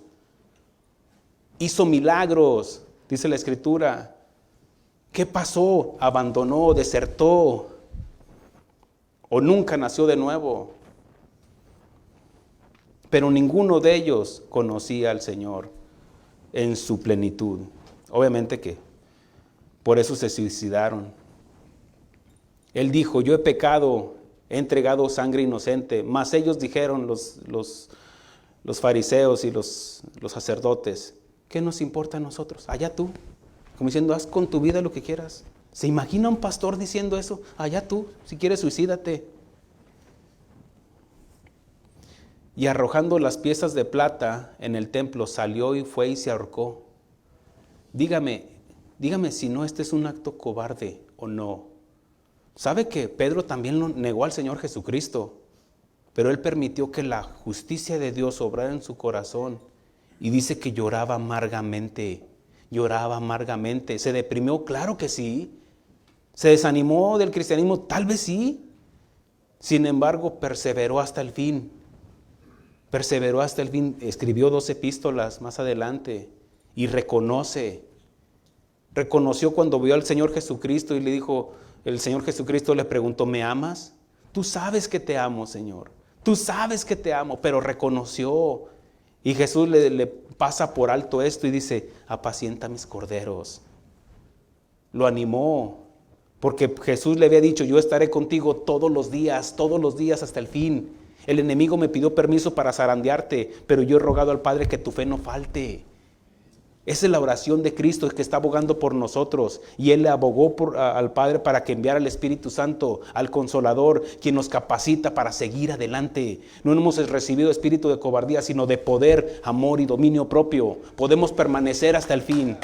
Hizo milagros, dice la Escritura. ¿Qué pasó? Abandonó, desertó, o nunca nació de nuevo. Pero ninguno de ellos conocía al Señor en su plenitud. Obviamente que por eso se suicidaron. Él dijo, yo he pecado, he entregado sangre inocente. Mas ellos dijeron, los fariseos y los sacerdotes, ¿qué nos importa a nosotros? Allá tú. Como diciendo, haz con tu vida lo que quieras. ¿Se imagina un pastor diciendo eso? Allá tú, si quieres suicídate. Y arrojando las piezas de plata en el templo, salió y fue y se ahorcó. Dígame si no este es un acto cobarde o no. ¿Sabe que Pedro también lo negó al Señor Jesucristo? Pero él permitió que la justicia de Dios obrara en su corazón. Y dice que lloraba amargamente. ¿Se deprimió? Claro que sí. ¿Se desanimó del cristianismo? Tal vez sí. Sin embargo, perseveró hasta el fin. Escribió 2 epístolas más adelante y reconoció cuando vio al Señor Jesucristo y le dijo, el Señor Jesucristo le preguntó, ¿me amas? Tú sabes que te amo, Señor. Tú sabes que te amo, pero reconoció. Y Jesús le pasa por alto esto y dice, apacienta mis corderos. Lo animó, porque Jesús le había dicho, yo estaré contigo todos los días hasta el fin. El enemigo me pidió permiso para zarandearte, pero yo he rogado al Padre que tu fe no falte. Esa es la oración de Cristo que está abogando por nosotros. Y Él le abogó al Padre para que enviara al Espíritu Santo, al Consolador, quien nos capacita para seguir adelante. No hemos recibido espíritu de cobardía, sino de poder, amor y dominio propio. Podemos permanecer hasta el fin.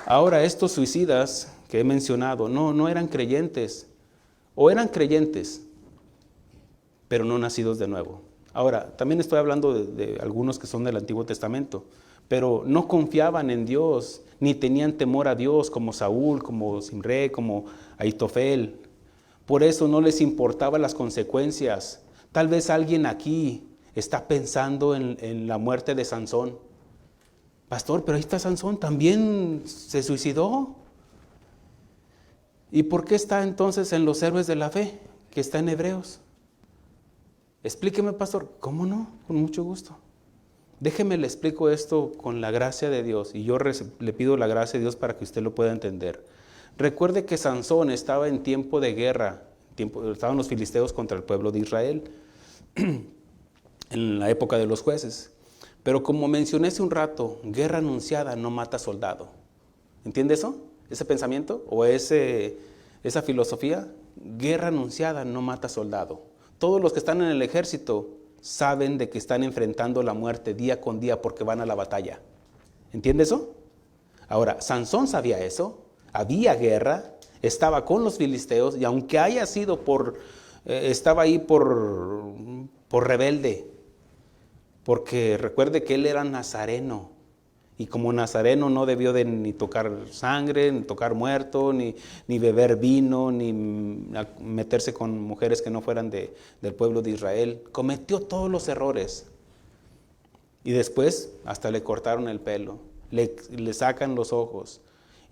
Ahora, estos suicidas que he mencionado, no eran creyentes, o eran creyentes, pero no nacidos de nuevo. Ahora, también estoy hablando de algunos que son del Antiguo Testamento, pero no confiaban en Dios, ni tenían temor a Dios, como Saúl, como Simré, como Ahitofel. Por eso no les importaban las consecuencias. Tal vez alguien aquí está pensando en la muerte de Sansón. Pastor, pero ahí está Sansón, ¿también se suicidó? ¿Y por qué está entonces en los héroes de la fe, que está en Hebreos? Explíqueme, pastor. ¿Cómo no? Con mucho gusto. Déjeme le explico esto con la gracia de Dios, y yo le pido la gracia de Dios para que usted lo pueda entender. Recuerde que Sansón estaba en tiempo de guerra, estaban los filisteos contra el pueblo de Israel, en la época de los jueces. Pero como mencioné hace un rato, guerra anunciada no mata soldado. ¿Entiende eso? ¿Ese pensamiento o esa filosofía? Guerra anunciada no mata soldado. Todos los que están en el ejército saben de que están enfrentando la muerte día con día porque van a la batalla. ¿Entiende eso? Ahora, Sansón sabía eso. Había guerra, estaba con los filisteos, y aunque haya sido estaba ahí por rebelde, porque recuerde que él era nazareno, y como nazareno no debió de ni tocar sangre, ni tocar muerto, ni beber vino, ni meterse con mujeres que no fueran del pueblo de Israel. Cometió todos los errores. Y después hasta le cortaron el pelo, le sacan los ojos.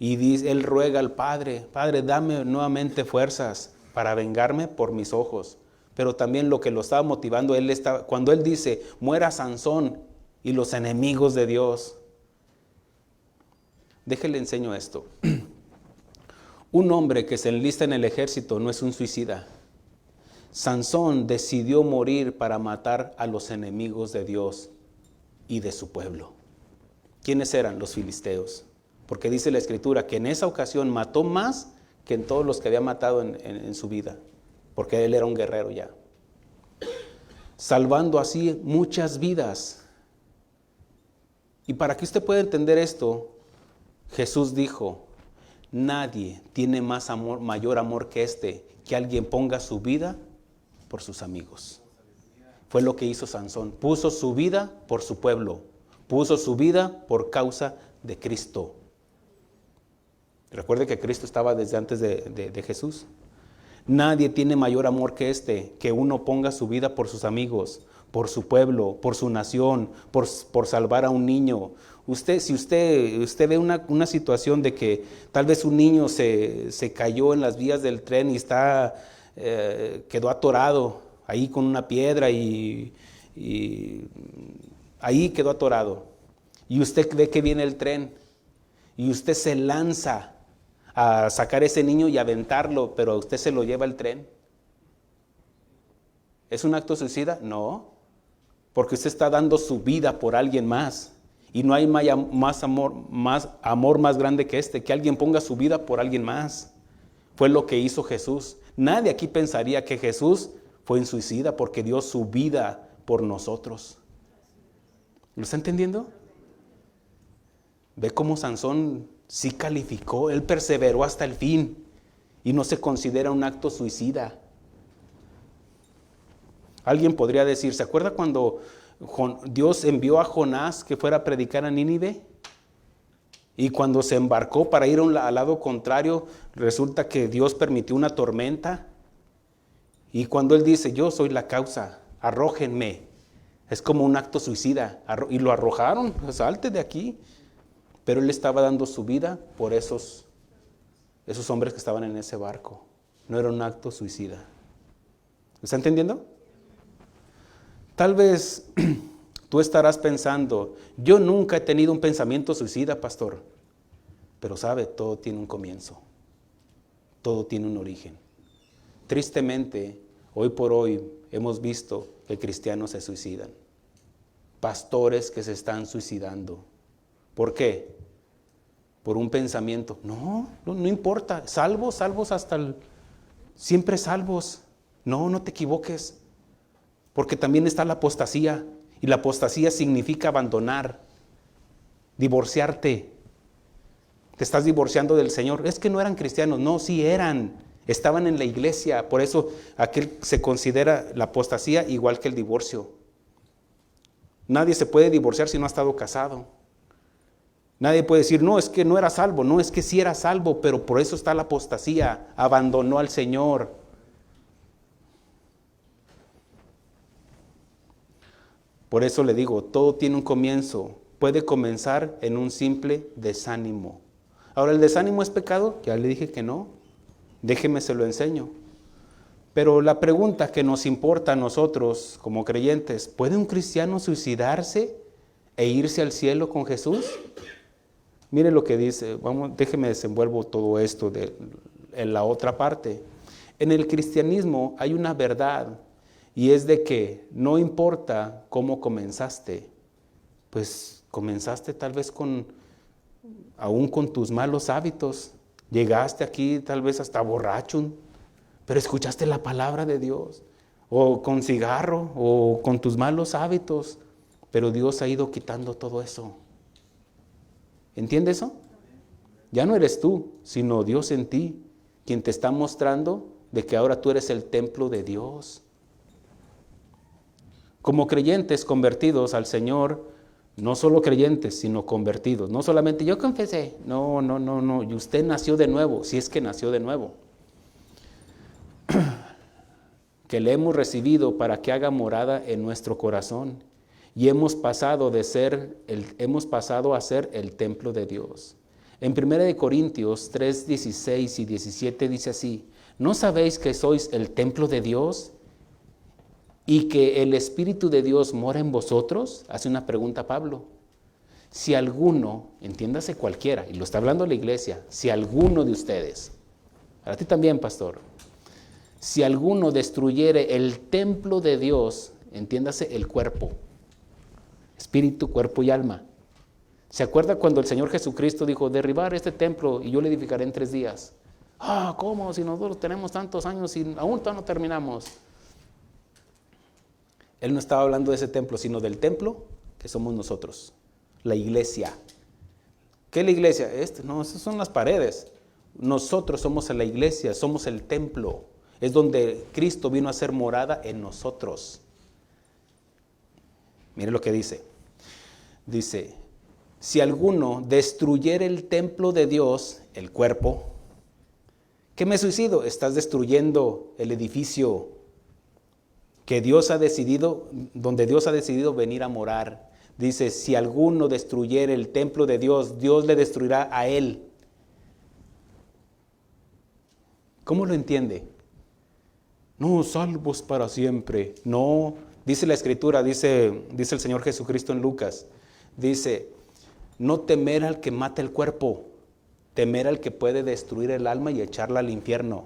Y él ruega al Padre, Padre, dame nuevamente fuerzas para vengarme por mis ojos. Pero también lo que lo estaba motivando, cuando él dice, muera Sansón y los enemigos de Dios. Déjele enseño esto. Un hombre que se enlista en el ejército no es un suicida. Sansón decidió morir para matar a los enemigos de Dios y de su pueblo. ¿Quiénes eran? Los filisteos. Porque dice la Escritura que en esa ocasión mató más que en todos los que había matado en su vida, porque él era un guerrero ya. Salvando así muchas vidas. Y para que usted pueda entender esto, Jesús dijo, nadie tiene mayor amor que que alguien ponga su vida por sus amigos. Fue lo que hizo Sansón. Puso su vida por su pueblo. Puso su vida por causa de Cristo. Recuerde que Cristo estaba desde antes de Jesús. Nadie tiene mayor amor que que uno ponga su vida por sus amigos, por su pueblo, por su nación, por salvar a un niño. Si usted ve una situación de que tal vez un niño se cayó en las vías del tren y quedó atorado ahí con una piedra y ahí quedó atorado. Y usted ve que viene el tren y usted se lanza a sacar ese niño y aventarlo, pero a usted se lo lleva el tren. ¿Es un acto suicida? No, porque usted está dando su vida por alguien más. Y no hay más amor más grande que que alguien ponga su vida por alguien más. Fue lo que hizo Jesús. Nadie aquí pensaría que Jesús fue un suicida porque dio su vida por nosotros. ¿Lo está entendiendo? Ve cómo Sansón sí calificó, él perseveró hasta el fin y no se considera un acto suicida. Alguien podría decir, ¿se acuerda cuando Dios envió a Jonás que fuera a predicar a Nínive? Y cuando se embarcó para ir al lado contrario, resulta que Dios permitió una tormenta. Y cuando él dice, yo soy la causa, arrójenme, es como un acto suicida. Y lo arrojaron, salte de aquí. Pero él estaba dando su vida por esos hombres que estaban en ese barco. No era un acto suicida. ¿Me está entendiendo? Tal vez tú estarás pensando, yo nunca he tenido un pensamiento suicida, pastor. Pero sabe, todo tiene un comienzo. Todo tiene un origen. Tristemente, hoy por hoy hemos visto que cristianos se suicidan. Pastores que se están suicidando. ¿Por qué? Por un pensamiento. No importa. Salvos siempre salvos. No te equivoques. Porque también está la apostasía. Y la apostasía significa abandonar, divorciarte. Te estás divorciando del Señor. Es que no eran cristianos. No, sí eran. Estaban en la iglesia. Por eso aquel se considera la apostasía igual que el divorcio. Nadie se puede divorciar si no ha estado casado. Nadie puede decir, no, es que no era salvo. No, es que sí era salvo, pero por eso está la apostasía. Abandonó al Señor. Por eso le digo, todo tiene un comienzo. Puede comenzar en un simple desánimo. Ahora, ¿el desánimo es pecado? Ya le dije que no. Déjeme se lo enseño. Pero la pregunta que nos importa a nosotros como creyentes, ¿puede un cristiano suicidarse e irse al cielo con Jesús? Mire lo que dice, déjeme desenvuelvo todo esto en la otra parte. En el cristianismo hay una verdad y es de que no importa cómo comenzaste, pues comenzaste tal vez aún con tus malos hábitos, llegaste aquí tal vez hasta borracho, pero escuchaste la palabra de Dios, o con cigarro, o con tus malos hábitos, pero Dios ha ido quitando todo eso. ¿Entiendes eso? Ya no eres tú, sino Dios en ti, quien te está mostrando de que ahora tú eres el templo de Dios. Como creyentes convertidos al Señor, no solo creyentes, sino convertidos. No solamente yo confesé, no, y usted nació de nuevo, si es que nació de nuevo. Que le hemos recibido para que haga morada en nuestro corazón. Y hemos pasado a ser el templo de Dios. En 1 Corintios 3, 16 y 17 dice así, ¿no sabéis que sois el templo de Dios y que el Espíritu de Dios mora en vosotros? Hace una pregunta Pablo. Si alguno, entiéndase cualquiera, y lo está hablando la iglesia, si alguno de ustedes, a ti también, pastor, si alguno destruyere el templo de Dios, entiéndase el cuerpo, espíritu, cuerpo y alma. ¿Se acuerda cuando el Señor Jesucristo dijo, derribar este templo y yo le edificaré en 3 días? ¿Cómo? Si nosotros tenemos tantos años y aún todavía no terminamos. Él no estaba hablando de ese templo, sino del templo que somos nosotros, la iglesia. ¿Qué es la iglesia? No, esas son las paredes. Nosotros somos la iglesia, somos el templo. Es donde Cristo vino a hacer morada en nosotros. Mire lo que dice. Dice, si alguno destruyere el templo de Dios, el cuerpo, ¿qué me suicido? Estás destruyendo el edificio que Dios ha decidido, donde Dios ha decidido venir a morar. Dice, si alguno destruyere el templo de Dios, Dios le destruirá a él. ¿Cómo lo entiende? No, salvos para siempre. No, dice la Escritura, dice el Señor Jesucristo en Lucas, dice, no temer al que mata el cuerpo, temer al que puede destruir el alma y echarla al infierno.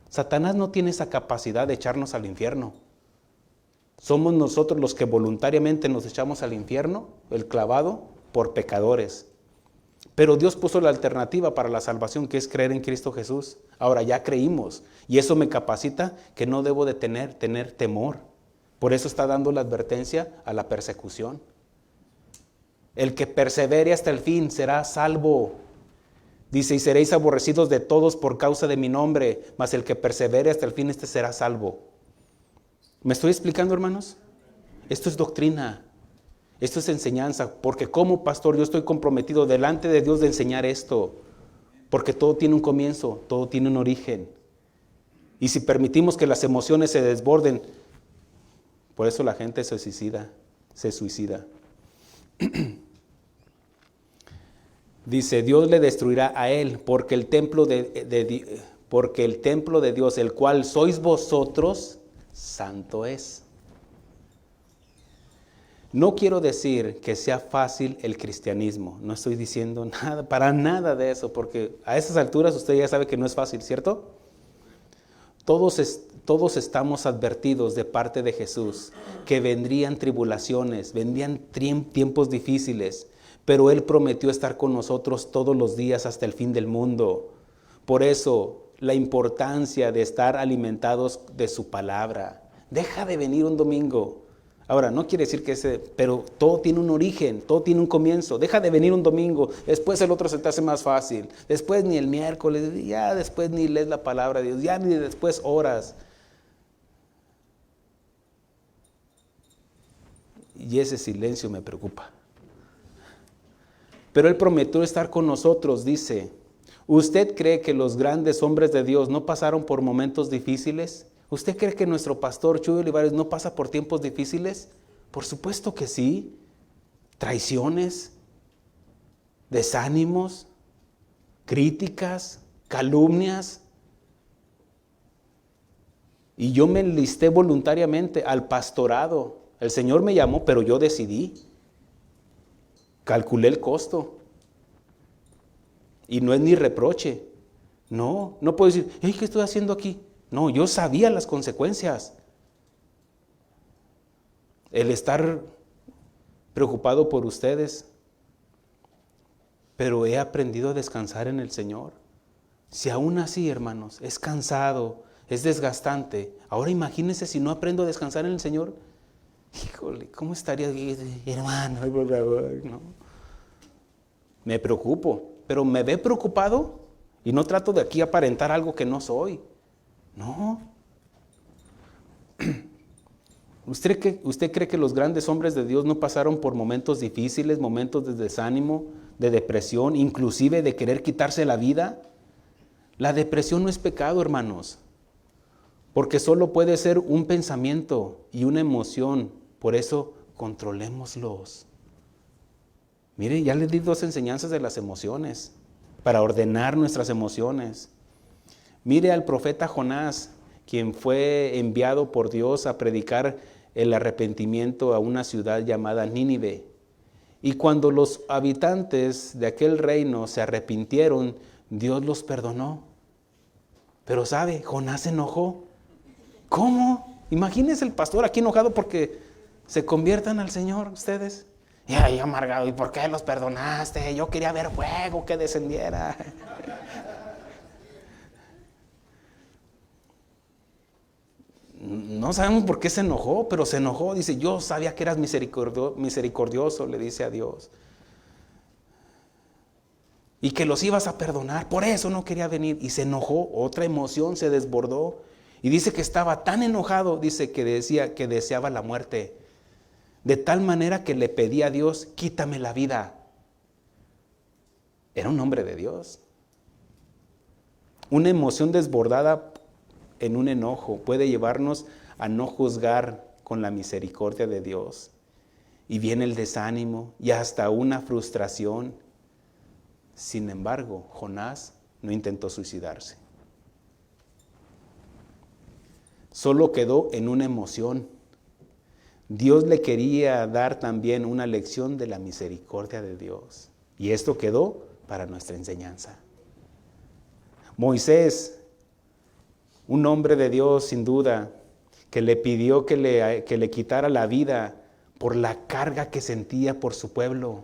Satanás no tiene esa capacidad de echarnos al infierno. Somos nosotros los que voluntariamente nos echamos al infierno, el clavado, por pecadores. Pero Dios puso la alternativa para la salvación, que es creer en Cristo Jesús. Ahora ya creímos y eso me capacita que no debo de tener temor. Por eso está dando la advertencia a la persecución. El que persevere hasta el fin será salvo. Dice, y seréis aborrecidos de todos por causa de mi nombre, mas el que persevere hasta el fin, este será salvo. ¿Me estoy explicando, hermanos? Esto es doctrina. Esto es enseñanza, porque como pastor yo estoy comprometido delante de Dios de enseñar esto, porque todo tiene un comienzo, todo tiene un origen. Y si permitimos que las emociones se desborden, por eso la gente se suicida. Dice, Dios le destruirá a él, porque el templo de Dios, el cual sois vosotros, santo es. No quiero decir que sea fácil el cristianismo, no estoy diciendo nada, para nada de eso, porque a esas alturas usted ya sabe que no es fácil, ¿cierto? Todos estamos advertidos de parte de Jesús que vendrían tribulaciones, vendrían tiempos difíciles, pero Él prometió estar con nosotros todos los días hasta el fin del mundo. Por eso, la importancia de estar alimentados de su palabra. Deja de venir un domingo. Ahora, no quiere decir pero todo tiene un origen, todo tiene un comienzo. Deja de venir un domingo, después el otro se te hace más fácil. Después ni el miércoles, ya después ni lees la palabra de Dios, ya ni después oras. Y ese silencio me preocupa. Pero Él prometió estar con nosotros, dice. ¿Usted cree que los grandes hombres de Dios no pasaron por momentos difíciles? ¿Usted cree que nuestro pastor Chuy Olivares no pasa por tiempos difíciles? Por supuesto que sí. Traiciones, desánimos, críticas, calumnias. Y yo me enlisté voluntariamente al pastorado. El Señor me llamó, pero yo decidí. Calculé el costo. Y no es ni reproche. No puedo decir, hey, ¿qué estoy haciendo aquí? No, yo sabía las consecuencias. El estar preocupado por ustedes. Pero he aprendido a descansar en el Señor. Si aún así, hermanos, es cansado, es desgastante. Ahora imagínense si no aprendo a descansar en el Señor. Híjole, ¿cómo estaría, hermano? No. Me preocupo, pero me ve preocupado y no trato de aquí aparentar algo que no soy. No. ¿Usted cree que los grandes hombres de Dios no pasaron por momentos difíciles, momentos de desánimo, de depresión, inclusive de querer quitarse la vida? La depresión no es pecado, hermanos, porque solo puede ser un pensamiento y una emoción. Por eso, controlémoslos. Mire, ya les di 2 enseñanzas de las emociones, para ordenar nuestras emociones. Mire al profeta Jonás, quien fue enviado por Dios a predicar el arrepentimiento a una ciudad llamada Nínive. Y cuando los habitantes de aquel reino se arrepintieron, Dios los perdonó. Pero ¿sabe? Jonás se enojó. ¿Cómo? Imagínense el pastor aquí enojado porque se conviertan al Señor ustedes. Y ahí amargado, ¿y por qué los perdonaste? Yo quería ver fuego que descendiera. No sabemos por qué se enojó, pero se enojó. Dice, yo sabía que eras misericordioso, le dice a Dios. Y que los ibas a perdonar, por eso no quería venir. Y se enojó, otra emoción se desbordó. Y dice que estaba tan enojado, dice que decía que deseaba la muerte. De tal manera que le pedía a Dios, quítame la vida. Era un hombre de Dios. Una emoción desbordada en un enojo puede llevarnos a no juzgar con la misericordia de Dios. Y viene el desánimo y hasta una frustración. Sin embargo, Jonás no intentó suicidarse. Solo quedó en una emoción. Dios le quería dar también una lección de la misericordia de Dios. Y esto quedó para nuestra enseñanza. Moisés, un hombre de Dios sin duda, que le pidió que le quitara la vida por la carga que sentía por su pueblo.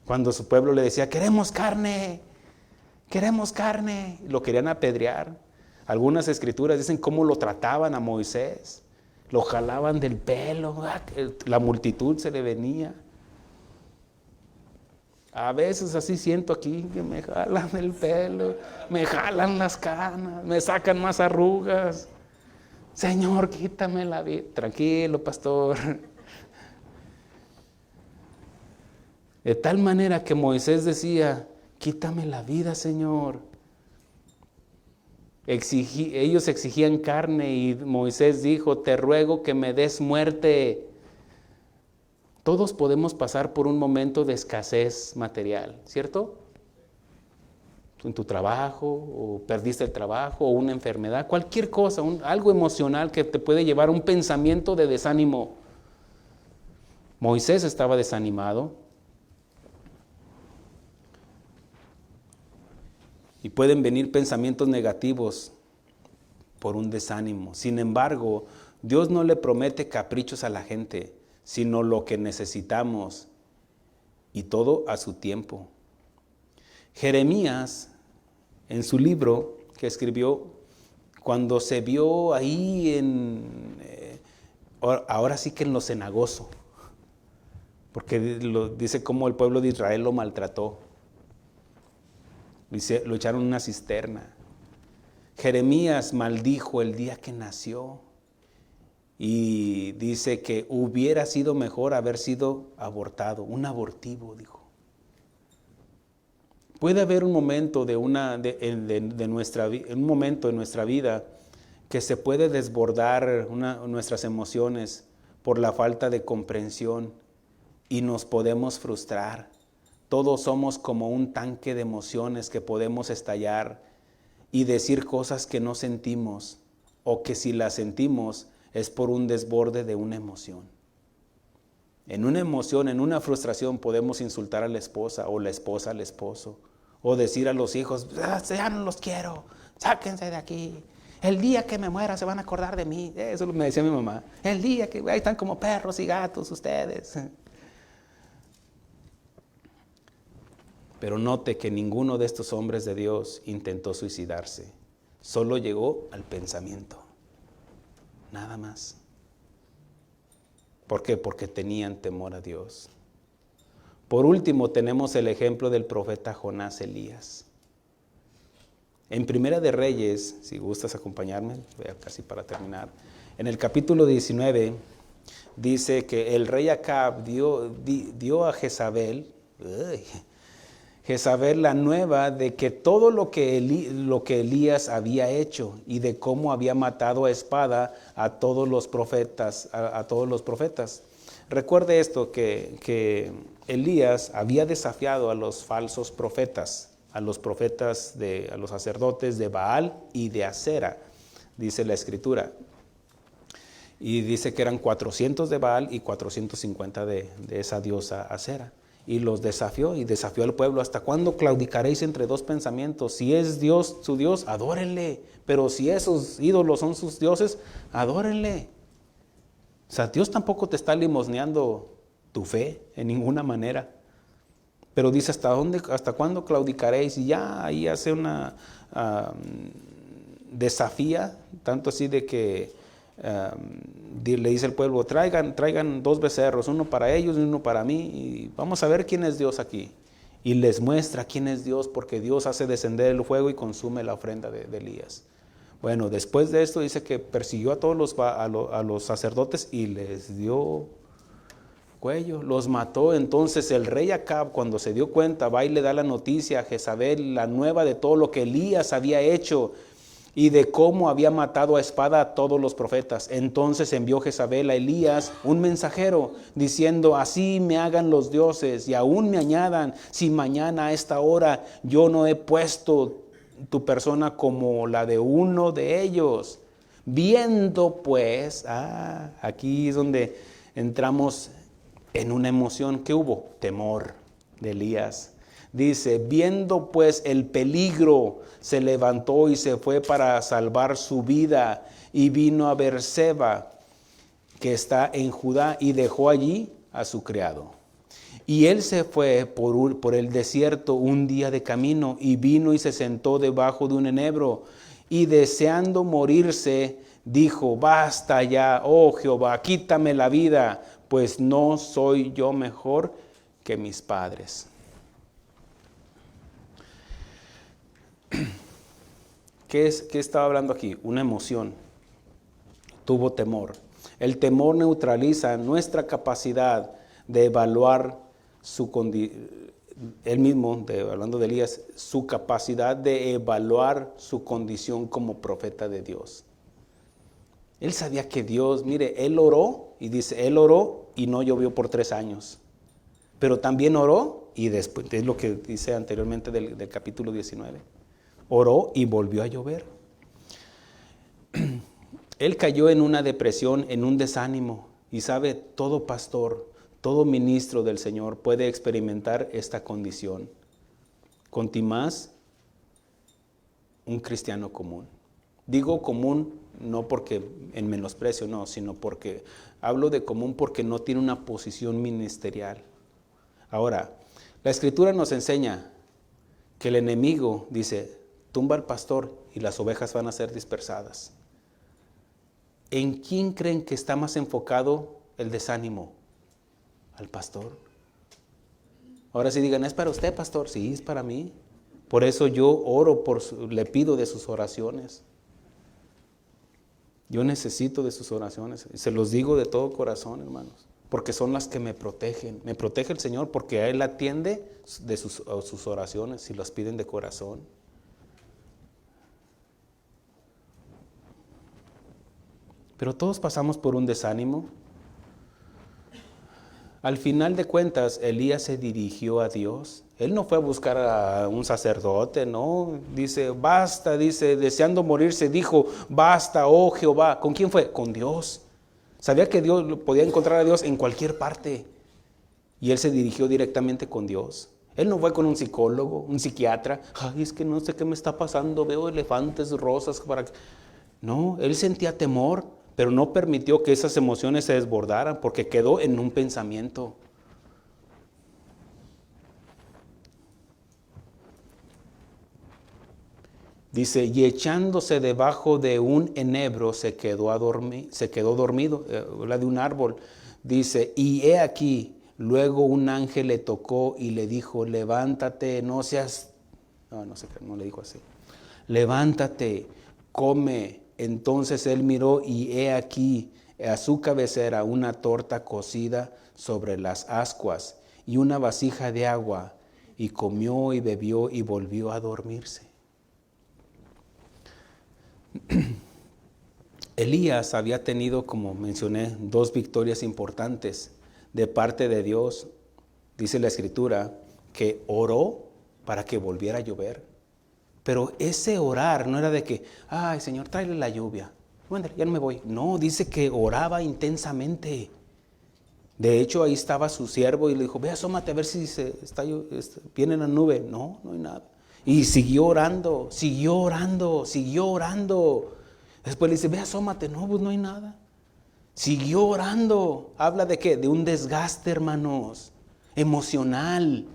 Cuando su pueblo le decía, queremos carne, lo querían apedrear. Algunas escrituras dicen cómo lo trataban a Moisés. Lo jalaban del pelo, la multitud se le venía. A veces así siento aquí que me jalan el pelo, me jalan las canas, me sacan más arrugas. Señor, quítame la vida. Tranquilo, pastor. De tal manera que Moisés decía, quítame la vida, Señor. Ellos exigían carne y Moisés dijo, te ruego que me des muerte. Todos podemos pasar por un momento de escasez material, ¿cierto? En tu trabajo, o perdiste el trabajo, o una enfermedad, cualquier cosa, algo emocional que te puede llevar a un pensamiento de desánimo. Moisés estaba desanimado. Y pueden venir pensamientos negativos por un desánimo. Sin embargo, Dios no le promete caprichos a la gente, sino lo que necesitamos, y todo a su tiempo. Jeremías, en su libro que escribió, cuando se vio ahí ahora sí que en lo cenagoso, porque dice cómo el pueblo de Israel lo maltrató. Lo echaron en una cisterna. Jeremías maldijo el día que nació. y dice que hubiera sido mejor haber sido abortado, un abortivo, dijo. Puede haber un momento un momento en nuestra vida que se puede desbordar nuestras emociones por la falta de comprensión y nos podemos frustrar. Todos somos como un tanque de emociones que podemos estallar y decir cosas que no sentimos, o que si las sentimos es por un desborde de una emoción. En una emoción, en una frustración, podemos insultar a la esposa o la esposa al esposo, o decir a los hijos, ya no los quiero, sáquense de aquí. El día que me muera se van a acordar de mí. Eso me decía mi mamá. El día que ahí están como perros y gatos ustedes. Pero note que ninguno de estos hombres de Dios intentó suicidarse. Solo llegó al pensamiento. Nada más. ¿Por qué? Porque tenían temor a Dios. Por último, tenemos el ejemplo del profeta Jonás Elías. En Primera de Reyes, si gustas acompañarme, voy casi para terminar. En el capítulo 19 dice que el rey Acab dio a Jezabel la nueva de que todo lo que Elías había hecho y de cómo había matado a espada a todos los profetas. Recuerde esto, que Elías había desafiado a los falsos profetas, a los sacerdotes de Baal y de Acera, dice la Escritura. Y dice que eran 400 de Baal y 450 de esa diosa Acera. Y los desafió al pueblo. ¿Hasta cuándo claudicaréis entre dos pensamientos? Si es Dios su Dios, adórenle. Pero si esos ídolos son sus dioses, adórenle. O sea, Dios tampoco te está limosneando tu fe en ninguna manera. Pero dice, ¿hasta cuándo claudicaréis? Y ya ahí hace una desafía, tanto así de que le dice al pueblo, traigan 2 becerros, uno para ellos y uno para mí, y vamos a ver quién es Dios aquí. Y les muestra quién es Dios, porque Dios hace descender el fuego y consume la ofrenda de Elías. Bueno, después de esto dice que persiguió a todos los sacerdotes y les dio cuello, los mató. Entonces el rey Acab, cuando se dio cuenta, va y le da la noticia a Jezabel, la nueva de todo lo que Elías había hecho y de cómo había matado a espada a todos los profetas. Entonces envió Jezabel a Elías un mensajero diciendo, así me hagan los dioses y aún me añadan, si mañana a esta hora yo no he puesto tu persona como la de uno de ellos. Viendo pues, aquí es donde entramos en una emoción. ¿Qué hubo? Temor de Elías. Dice, viendo pues el peligro, se levantó y se fue para salvar su vida y vino a Beerseba, que está en Judá, y dejó allí a su criado. Y él se fue por el desierto un día de camino y vino y se sentó debajo de un enebro y deseando morirse dijo, basta ya, oh Jehová, quítame la vida, pues no soy yo mejor que mis padres. ¿Qué estaba hablando aquí? Una emoción. Tuvo temor. El temor neutraliza nuestra capacidad de evaluar él mismo, hablando de Elías, su capacidad de evaluar su condición como profeta de Dios. Él sabía que Dios, mire, él oró y no llovió por 3 años. Pero también oró y después, es lo que dice anteriormente del capítulo 19. Oró y volvió a llover. Él cayó en una depresión, en un desánimo. Y sabe, todo pastor, todo ministro del Señor puede experimentar esta condición. Contimás, un cristiano común. Digo común no porque en menosprecio, no, sino porque hablo de común porque no tiene una posición ministerial. Ahora, la Escritura nos enseña que el enemigo dice, tumba al pastor y las ovejas van a ser dispersadas. ¿En quién creen que está más enfocado el desánimo? Al pastor. Ahora sí digan, ¿es para usted, pastor? Sí, es para mí. Por eso yo oro, le pido de sus oraciones. Yo necesito de sus oraciones. Se los digo de todo corazón, hermanos, porque son las que me protegen. Me protege el Señor porque a Él atiende de sus oraciones si las piden de corazón. Pero todos pasamos por un desánimo. Al final de cuentas, Elías se dirigió a Dios. Él no fue a buscar a un sacerdote, no. Dice, basta, dice, deseando morirse, dijo, basta, oh Jehová. ¿Con quién fue? Con Dios. Sabía que Dios podía encontrar a Dios en cualquier parte. Y él se dirigió directamente con Dios. Él no fue con un psicólogo, un psiquiatra. Ay, es que no sé qué me está pasando, veo elefantes, rosas. No, él sentía temor, pero no permitió que esas emociones se desbordaran porque quedó en un pensamiento. Dice, y echándose debajo de un enebro se quedó dormido, habla de un árbol. Dice, y he aquí, luego un ángel le tocó y le dijo, levántate, no le dijo así. Levántate, come. Entonces él miró y he aquí a su cabecera una torta cocida sobre las ascuas y una vasija de agua, y comió y bebió y volvió a dormirse. Elías había tenido, como mencioné, 2 victorias importantes de parte de Dios. Dice la Escritura que oró para que volviera a llover. Pero ese orar no era de que, ay Señor, tráele la lluvia. Bueno, ya no me voy. No, dice que oraba intensamente. De hecho, ahí estaba su siervo y le dijo, ve, asómate a ver si viene la nube. No, no hay nada. Y siguió orando, siguió orando, siguió orando. Después le dice, ve, asómate. No, pues no hay nada. Siguió orando. ¿Habla de qué? De un desgaste, hermanos, emocional.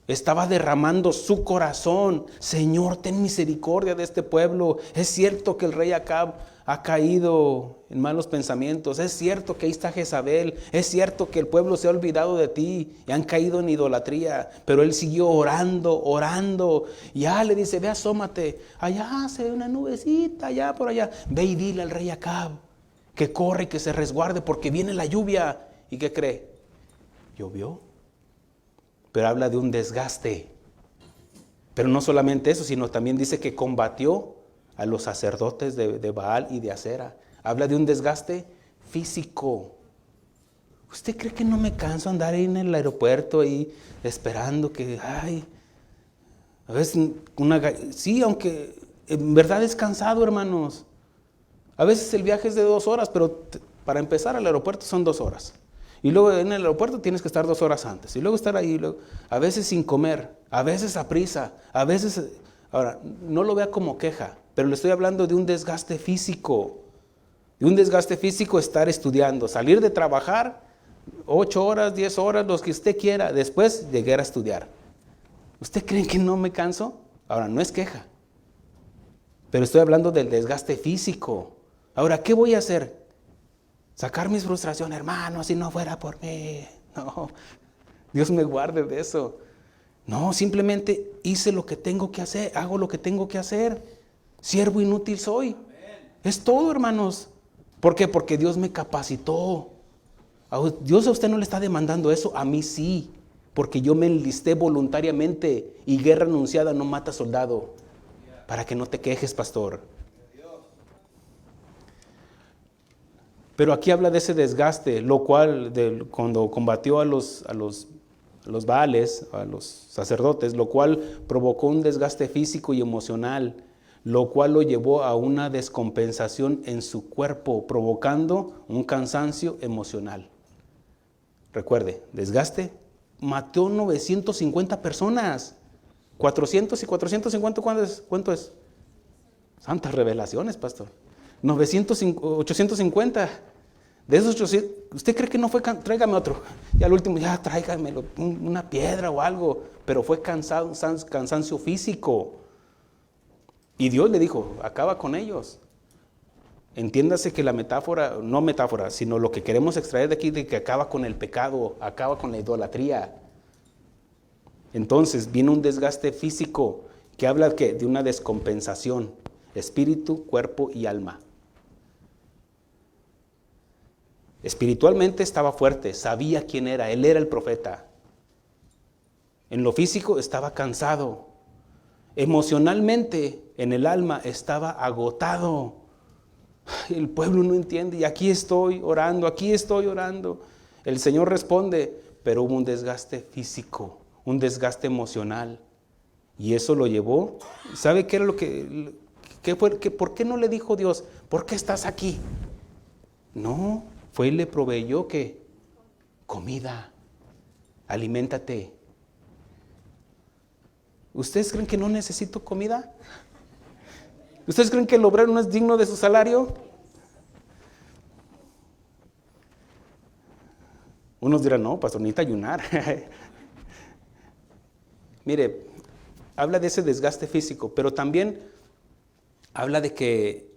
Estaba derramando su corazón. Señor, ten misericordia de este pueblo. Es cierto que el rey Acab ha caído en malos pensamientos. Es cierto que ahí está Jezabel. Es cierto que el pueblo se ha olvidado de ti y han caído en idolatría. Pero él siguió orando, orando. Ya le dice, ve, asómate. Allá se ve una nubecita, allá por allá. Ve y dile al rey Acab que corre y que se resguarde porque viene la lluvia. ¿Y qué cree? Llovió. Pero habla de un desgaste. Pero no solamente eso, sino también dice que combatió a los sacerdotes de Baal y de Acera. Habla de un desgaste físico. ¿Usted cree que no me canso andar ahí en el aeropuerto ahí esperando que, a veces sí, aunque en verdad es cansado, hermanos. A veces el viaje es de 2 horas, pero para empezar al aeropuerto son 2 horas. Y luego en el aeropuerto tienes que estar 2 horas antes. Y luego estar ahí, a veces sin comer, a veces a prisa, a veces... Ahora, no lo vea como queja, pero le estoy hablando de un desgaste físico. De un desgaste físico estar estudiando, salir de trabajar 8 horas, 10 horas, los que usted quiera. Después llegar a estudiar. ¿Usted cree que no me canso? Ahora, no es queja. Pero estoy hablando del desgaste físico. Ahora, ¿qué voy a hacer? Sacar mis frustraciones, hermano, si no fuera por mí. No, Dios me guarde de eso. No, simplemente hice lo que tengo que hacer, hago lo que tengo que hacer. Siervo inútil soy. Es todo, hermanos. ¿Por qué? Porque Dios me capacitó. Dios a usted no le está demandando eso, a mí sí. Porque yo me enlisté voluntariamente y guerra anunciada no mata soldado. Para que no te quejes, pastor. Pero aquí habla de ese desgaste, lo cual cuando combatió a los Baales, a los sacerdotes, lo cual provocó un desgaste físico y emocional, lo cual lo llevó a una descompensación en su cuerpo, provocando un cansancio emocional. Recuerde, desgaste, mató 950 personas. 400 y 450, ¿cuánto es? Santas revelaciones, pastor. 850. De esos 800, ¿usted cree que no fue? Tráigame otro. Y al último, ya tráigamelo, una piedra o algo. Pero fue cansancio físico. Y Dios le dijo, acaba con ellos. Entiéndase que la metáfora, no metáfora, sino lo que queremos extraer de aquí, de que acaba con el pecado, acaba con la idolatría. Entonces viene un desgaste físico que habla de una descompensación, espíritu, cuerpo y alma. Espiritualmente estaba fuerte, sabía quién era, él era el profeta. En lo físico estaba cansado. Emocionalmente, en el alma, estaba agotado. El pueblo no entiende y aquí estoy orando, aquí estoy orando. El Señor responde, pero hubo un desgaste físico, un desgaste emocional. Y eso lo llevó. ¿Sabe qué era lo que fue? ¿Por qué no le dijo Dios, ¿por qué estás aquí? No, fue y le proveyó ¿qué? Comida. Aliméntate. ¿Ustedes creen que no necesito comida? ¿Ustedes creen que el obrero no es digno de su salario? Unos dirán, no, pastor, necesita ayunar. Mire, habla de ese desgaste físico, pero también habla de que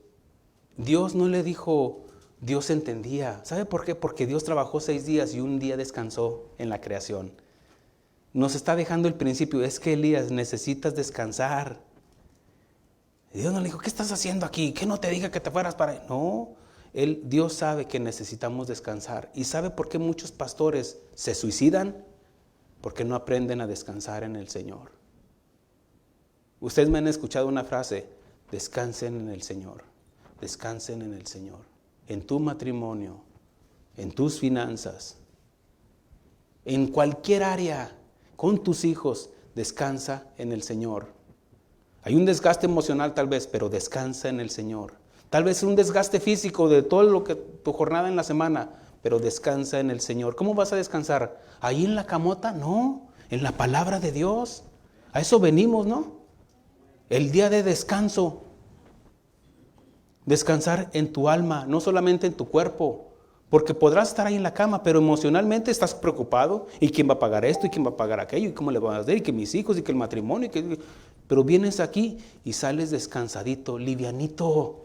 Dios no le dijo, Dios entendía. ¿Sabe por qué? Porque Dios trabajó 6 días y un día descansó en la creación. Nos está dejando el principio, es que Elías, necesitas descansar. Y Dios no le dijo, ¿qué estás haciendo aquí? ¿Qué no te diga que te fueras para ahí? No, Dios sabe que necesitamos descansar. ¿Y sabe por qué muchos pastores se suicidan? Porque no aprenden a descansar en el Señor. Ustedes me han escuchado una frase, descansen en el Señor, descansen en el Señor. En tu matrimonio, en tus finanzas, en cualquier área, con tus hijos, descansa en el Señor. Hay un desgaste emocional tal vez, pero descansa en el Señor. Tal vez un desgaste físico de todo lo que tu jornada en la semana, pero descansa en el Señor. ¿Cómo vas a descansar? ¿Ahí en la camota? No, en la palabra de Dios. A eso venimos, ¿no? El día de descanso. Descansar en tu alma, no solamente en tu cuerpo. Porque podrás estar ahí en la cama, pero emocionalmente estás preocupado. ¿Y quién va a pagar esto? ¿Y quién va a pagar aquello? ¿Y cómo le van a hacer? ¿Y que mis hijos? ¿Y que el matrimonio? Pero vienes aquí y sales descansadito, livianito.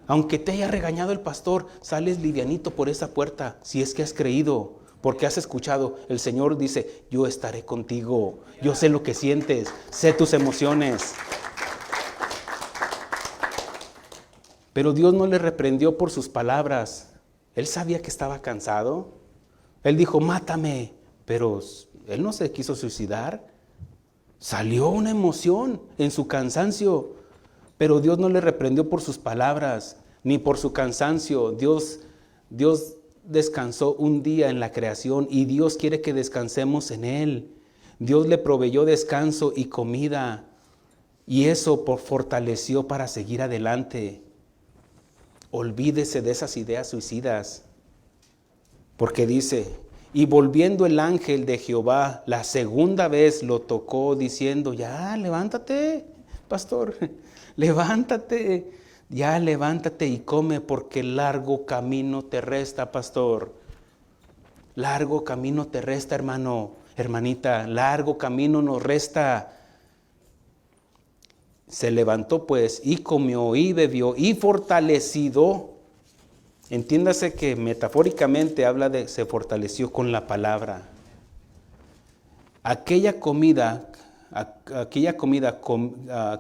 Aunque te haya regañado el pastor, sales livianito por esa puerta, si es que has creído, porque has escuchado. El Señor dice, yo estaré contigo. Yo sé lo que sientes, sé tus emociones. Pero Dios no le reprendió por sus palabras. Él sabía que estaba cansado. Él dijo, mátame. Pero él no se quiso suicidar. Salió una emoción en su cansancio. Pero Dios no le reprendió por sus palabras, ni por su cansancio. Dios descansó un día en la creación y Dios quiere que descansemos en Él. Dios le proveyó descanso y comida. Y eso fortaleció para seguir adelante. Olvídese de esas ideas suicidas, porque dice, y volviendo el ángel de Jehová la segunda vez lo tocó diciendo, ya levántate, pastor, levántate, ya levántate y come porque largo camino te resta, pastor. Largo camino te resta, hermano, hermanita, largo camino nos resta. Se levantó pues y comió y bebió y fortalecido. Entiéndase que metafóricamente habla de se fortaleció con la palabra. Aquella comida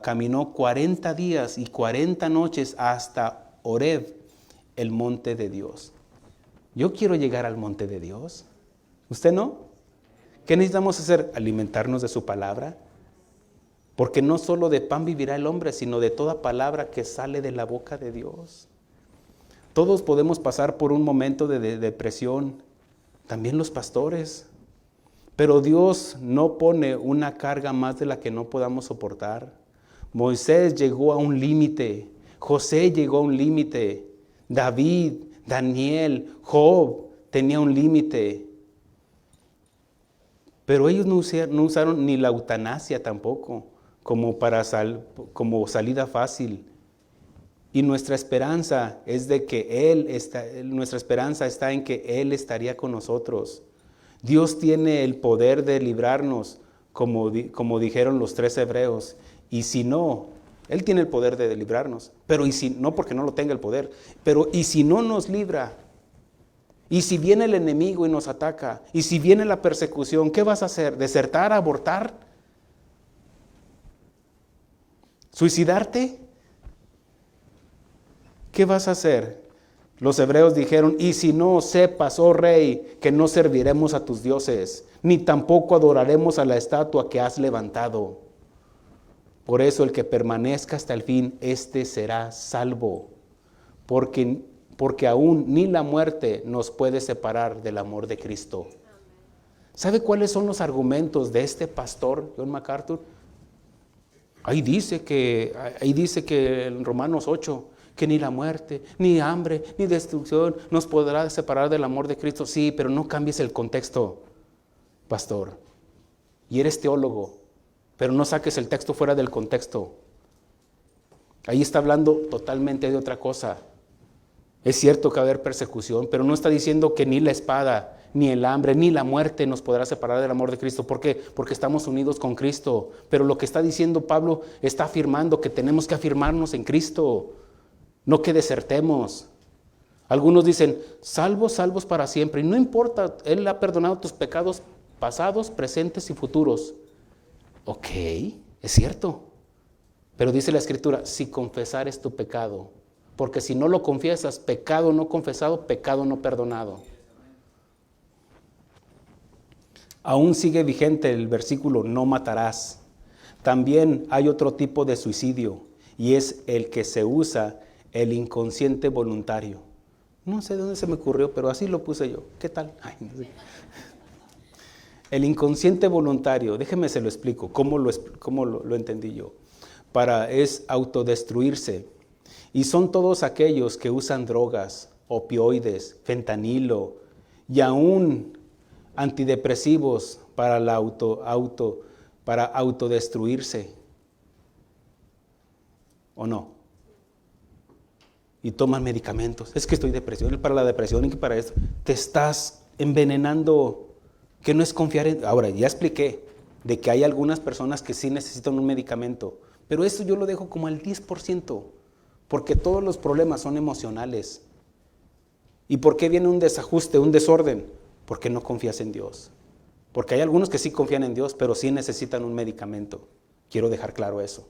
caminó 40 días y 40 noches hasta Horeb, el monte de Dios. Yo quiero llegar al monte de Dios. ¿Usted no? ¿Qué necesitamos hacer? Alimentarnos de su palabra. Porque no solo de pan vivirá el hombre, sino de toda palabra que sale de la boca de Dios. Todos podemos pasar por un momento de depresión, también los pastores. Pero Dios no pone una carga más de la que no podamos soportar. Moisés llegó a un límite, José llegó a un límite, David, Daniel, Job tenía un límite. Pero ellos no usaron ni la eutanasia tampoco como salida fácil. Y nuestra esperanza es de que nuestra esperanza está en que Él estaría con nosotros. Dios tiene el poder de librarnos, como dijeron los 3 hebreos. Y si no, Él tiene el poder de librarnos. Pero y si no, porque no lo tenga el poder. Pero y si no nos libra, y si viene el enemigo y nos ataca, y si viene la persecución, ¿qué vas a hacer? ¿Desertar, abortar? ¿Suicidarte? ¿Qué vas a hacer? Los hebreos dijeron, y si no sepas, oh rey, que no serviremos a tus dioses, ni tampoco adoraremos a la estatua que has levantado. Por eso el que permanezca hasta el fin, éste será salvo, porque aún ni la muerte nos puede separar del amor de Cristo. ¿Sabe cuáles son los argumentos de este pastor, John MacArthur? Ahí dice que en Romanos 8, que ni la muerte, ni hambre, ni destrucción nos podrá separar del amor de Cristo. Sí, pero no cambies el contexto, pastor. Y eres teólogo, pero no saques el texto fuera del contexto. Ahí está hablando totalmente de otra cosa. Es cierto que va a haber persecución, pero no está diciendo que ni la espada, ni el hambre, ni la muerte nos podrá separar del amor de Cristo. ¿Por qué? Porque estamos unidos con Cristo. Pero lo que está diciendo Pablo está afirmando que tenemos que afirmarnos en Cristo, no que desertemos. Algunos dicen, salvos para siempre. Y no importa, Él ha perdonado tus pecados pasados, presentes y futuros. Ok, es cierto. Pero dice la Escritura, si confesares tu pecado, porque si no lo confiesas, pecado no confesado, pecado no perdonado. Aún sigue vigente el versículo, no matarás. También hay otro tipo de suicidio, y es el que se usa el inconsciente voluntario. No sé de dónde se me ocurrió, pero así lo puse yo. ¿Qué tal? Ay, no sé. El inconsciente voluntario, déjeme se lo explico, cómo lo entendí yo. Es autodestruirse. Y son todos aquellos que usan drogas, opioides, fentanilo y aún antidepresivos para autodestruirse. ¿O no? Y toman medicamentos. Es que estoy depresión, para la depresión y para esto. Te estás envenenando, que no es confiar en... Ahora, ya expliqué de que hay algunas personas que sí necesitan un medicamento, pero eso yo lo dejo como al 10%, porque todos los problemas son emocionales. ¿Y por qué viene un desajuste, un desorden? Porque no confías en Dios. Porque hay algunos que sí confían en Dios, pero sí necesitan un medicamento. Quiero dejar claro eso.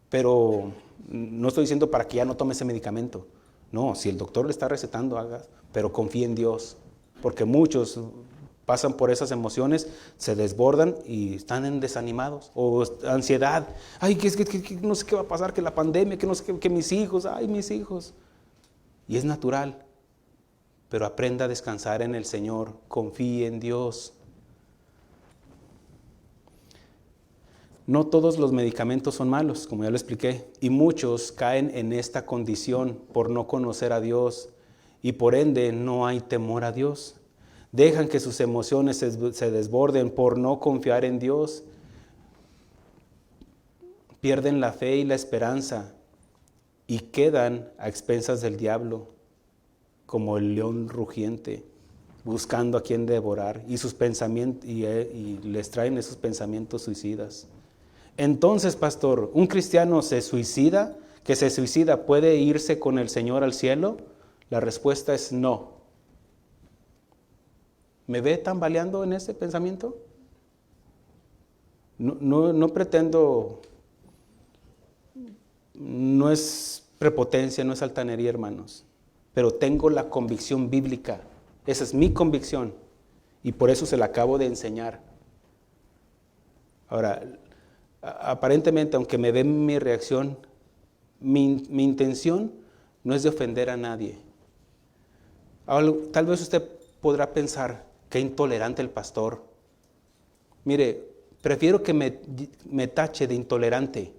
Pero no estoy diciendo para que ya no tome ese medicamento. No, si el doctor le está recetando, haga, pero confíe en Dios. Porque muchos pasan por esas emociones, se desbordan y están desanimados. O ansiedad. Ay, que no sé qué va a pasar, que la pandemia, que no sé qué, que mis hijos, ay, mis hijos. Y es natural. Pero aprenda a descansar en el Señor, confíe en Dios. No todos los medicamentos son malos, como ya lo expliqué, y muchos caen en esta condición por no conocer a Dios y por ende no hay temor a Dios. Dejan que sus emociones se desborden por no confiar en Dios. Pierden la fe y la esperanza y quedan a expensas del diablo, como el león rugiente, buscando a quien devorar, y sus pensamientos y les traen esos pensamientos suicidas. Entonces, pastor, ¿un cristiano se suicida? ¿Que se suicida puede irse con el Señor al cielo? La respuesta es no. ¿Me ve tambaleando en ese pensamiento? No pretendo, no es prepotencia, no es altanería, hermanos, pero tengo la convicción bíblica. Esa es mi convicción y por eso se la acabo de enseñar. Ahora, aparentemente, aunque me ven mi reacción, mi intención no es de ofender a nadie. Tal vez usted podrá pensar, qué intolerante el pastor. Mire, prefiero que me tache de intolerante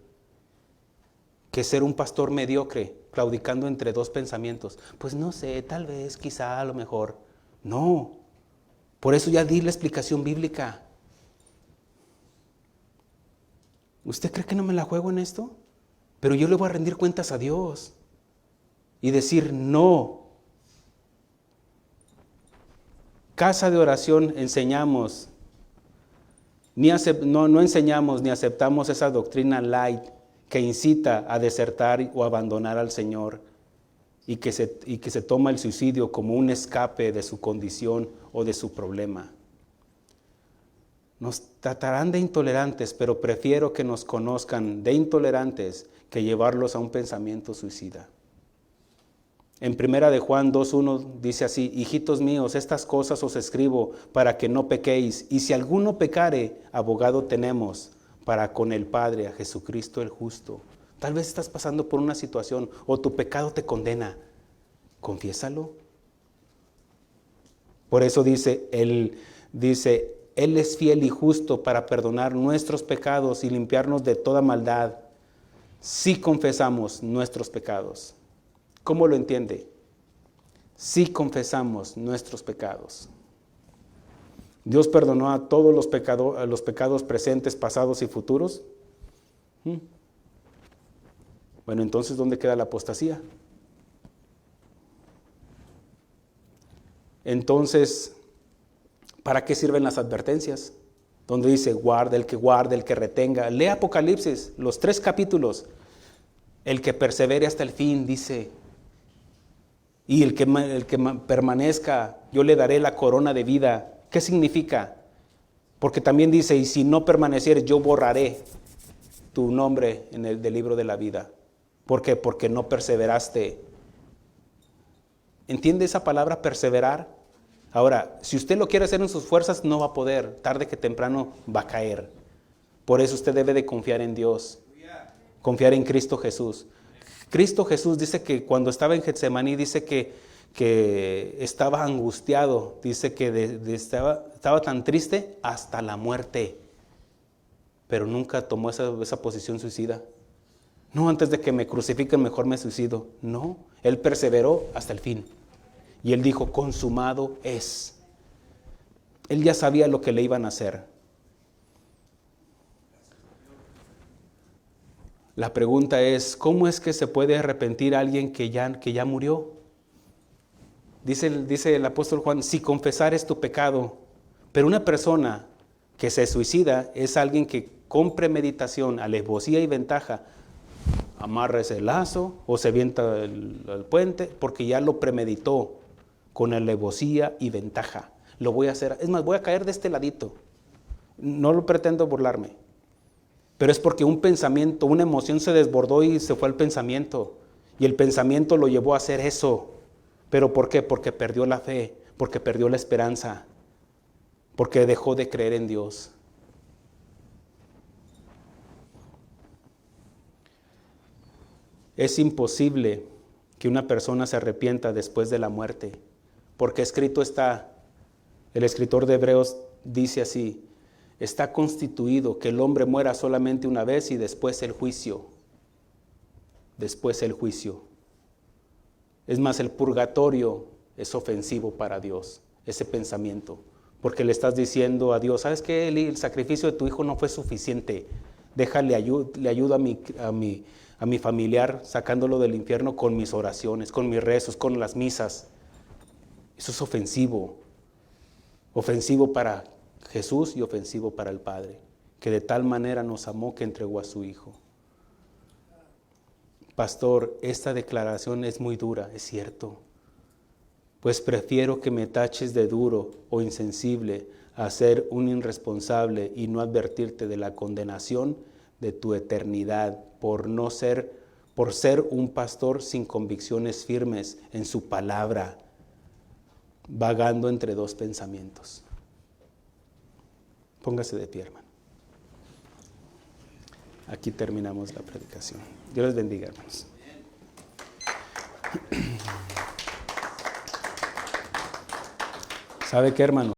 que ser un pastor mediocre, claudicando entre dos pensamientos. Pues no sé, tal vez, quizá, a lo mejor. No, por eso ya di la explicación bíblica. ¿Usted cree que no me la juego en esto? Pero yo le voy a rendir cuentas a Dios y decir no. Casa de oración enseñamos, no enseñamos ni aceptamos esa doctrina light que incita a desertar o abandonar al Señor y que se toma el suicidio como un escape de su condición o de su problema. Nos tratarán de intolerantes, pero prefiero que nos conozcan de intolerantes que llevarlos a un pensamiento suicida. En primera de Juan 2:1 dice así: hijitos míos, estas cosas os escribo para que no pequéis. Y si alguno pecare, abogado tenemos para con el Padre, a Jesucristo el justo. Tal vez estás pasando por una situación o tu pecado te condena. Confiésalo. Por eso Él es fiel y justo para perdonar nuestros pecados y limpiarnos de toda maldad si confesamos nuestros pecados. ¿Cómo lo entiende? Si confesamos nuestros pecados. Dios perdonó a todos los pecados presentes, pasados y futuros. Bueno, entonces, ¿dónde queda la apostasía? Entonces, ¿para qué sirven las advertencias? Donde dice, guarda, el que retenga. Lee Apocalipsis, los 3 capítulos. El que persevere hasta el fin, dice. Y el que permanezca, yo le daré la corona de vida. ¿Qué significa? Porque también dice, y si no permanecieres, yo borraré tu nombre del libro de la vida. ¿Por qué? Porque no perseveraste. ¿Entiende esa palabra, perseverar? Ahora, si usted lo quiere hacer en sus fuerzas, no va a poder. Tarde que temprano va a caer. Por eso usted debe de confiar en Dios. Confiar en Cristo Jesús. Cristo Jesús dice que cuando estaba en Getsemaní, dice que estaba angustiado. Dice que estaba tan triste hasta la muerte. Pero nunca tomó esa posición suicida. No, antes de que me crucifiquen, mejor me suicido. No, Él perseveró hasta el fin. Y Él dijo, consumado es. Él ya sabía lo que le iban a hacer. La pregunta es, ¿cómo es que se puede arrepentir a alguien que ya murió? Dice el apóstol Juan, si confesares tu pecado. Pero una persona que se suicida es alguien que con premeditación, alevosía y ventaja, amarra ese lazo o se avienta el puente porque ya lo premeditó con alevosía y ventaja. Lo voy a hacer, es más, voy a caer de este ladito. No lo pretendo burlarme, pero es porque un pensamiento, una emoción se desbordó y se fue al pensamiento. Y el pensamiento lo llevó a hacer eso. ¿Pero por qué? Porque perdió la fe, porque perdió la esperanza, porque dejó de creer en Dios. Es imposible que una persona se arrepienta después de la muerte, porque escrito está, el escritor de Hebreos dice así, está constituido que el hombre muera solamente una vez y después el juicio. Después el juicio. Es más, el purgatorio es ofensivo para Dios, ese pensamiento, porque le estás diciendo a Dios, ¿sabes qué, Eli? El sacrificio de tu hijo no fue suficiente. Le ayudo a mi familiar sacándolo del infierno con mis oraciones, con mis rezos, con las misas. Eso es ofensivo. Ofensivo para Jesús y ofensivo para el Padre, que de tal manera nos amó que entregó a su Hijo. Pastor, esta declaración es muy dura, es cierto. Pues prefiero que me taches de duro o insensible a ser un irresponsable y no advertirte de la condenación de tu eternidad por ser un pastor sin convicciones firmes en su palabra, vagando entre 2 pensamientos. Póngase de pie, hermano. Aquí terminamos la predicación. Dios les bendiga, hermanos. ¿Sabe qué, hermano?